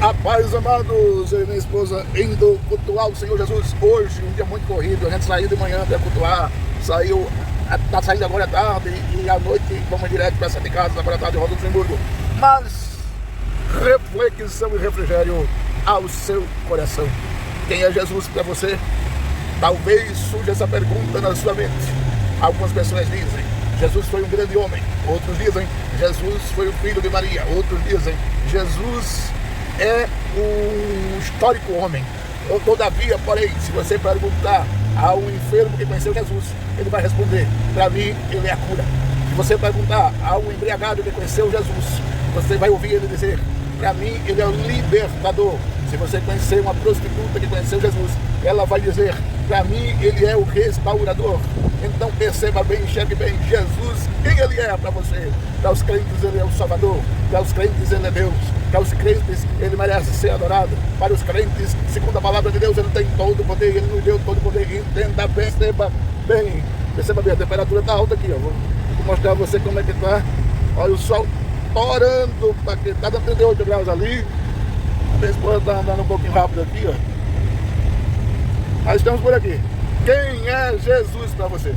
A paz, amados, eu e minha esposa indo cultuar o Senhor Jesus hoje, um dia muito corrido. A gente saiu de manhã para cultuar, tá saindo agora à tarde e à noite vamos direto para Santa Casa, agora à tarde em Rosa do Luxemburgo. Mas reflexão e refrigério ao seu coração. Quem é Jesus para você? Talvez surja essa pergunta na sua mente. Algumas pessoas dizem: Jesus foi um grande homem. Outros dizem: Jesus foi o filho de Maria. Outros dizem: Jesus é um histórico homem. Todavia, porém, se você perguntar a um enfermo que conheceu Jesus, ele vai responder: para mim, ele é a cura. Se você perguntar a um embriagado que conheceu Jesus, você vai ouvir ele dizer: para mim, ele é o libertador. Se você conhecer uma prostituta que conheceu Jesus, ela vai dizer: para mim, ele é o restaurador. Então perceba bem, enxergue bem, Jesus, quem ele é para você? Para os crentes, ele é o Salvador. Para os crentes, ele é Deus. Para os crentes, ele merece ser adorado. Para os crentes, segundo a palavra de Deus, ele tem todo o poder. Ele nos deu todo o poder. Entenda bem, perceba bem. Perceba bem, a temperatura está alta aqui. Ó. Vou mostrar a você como é que está. Olha o sol torando. Está dando 38 graus ali. A minha esposa está andando um pouquinho rápido aqui. Ó. Mas estamos por aqui. Quem é Jesus para você?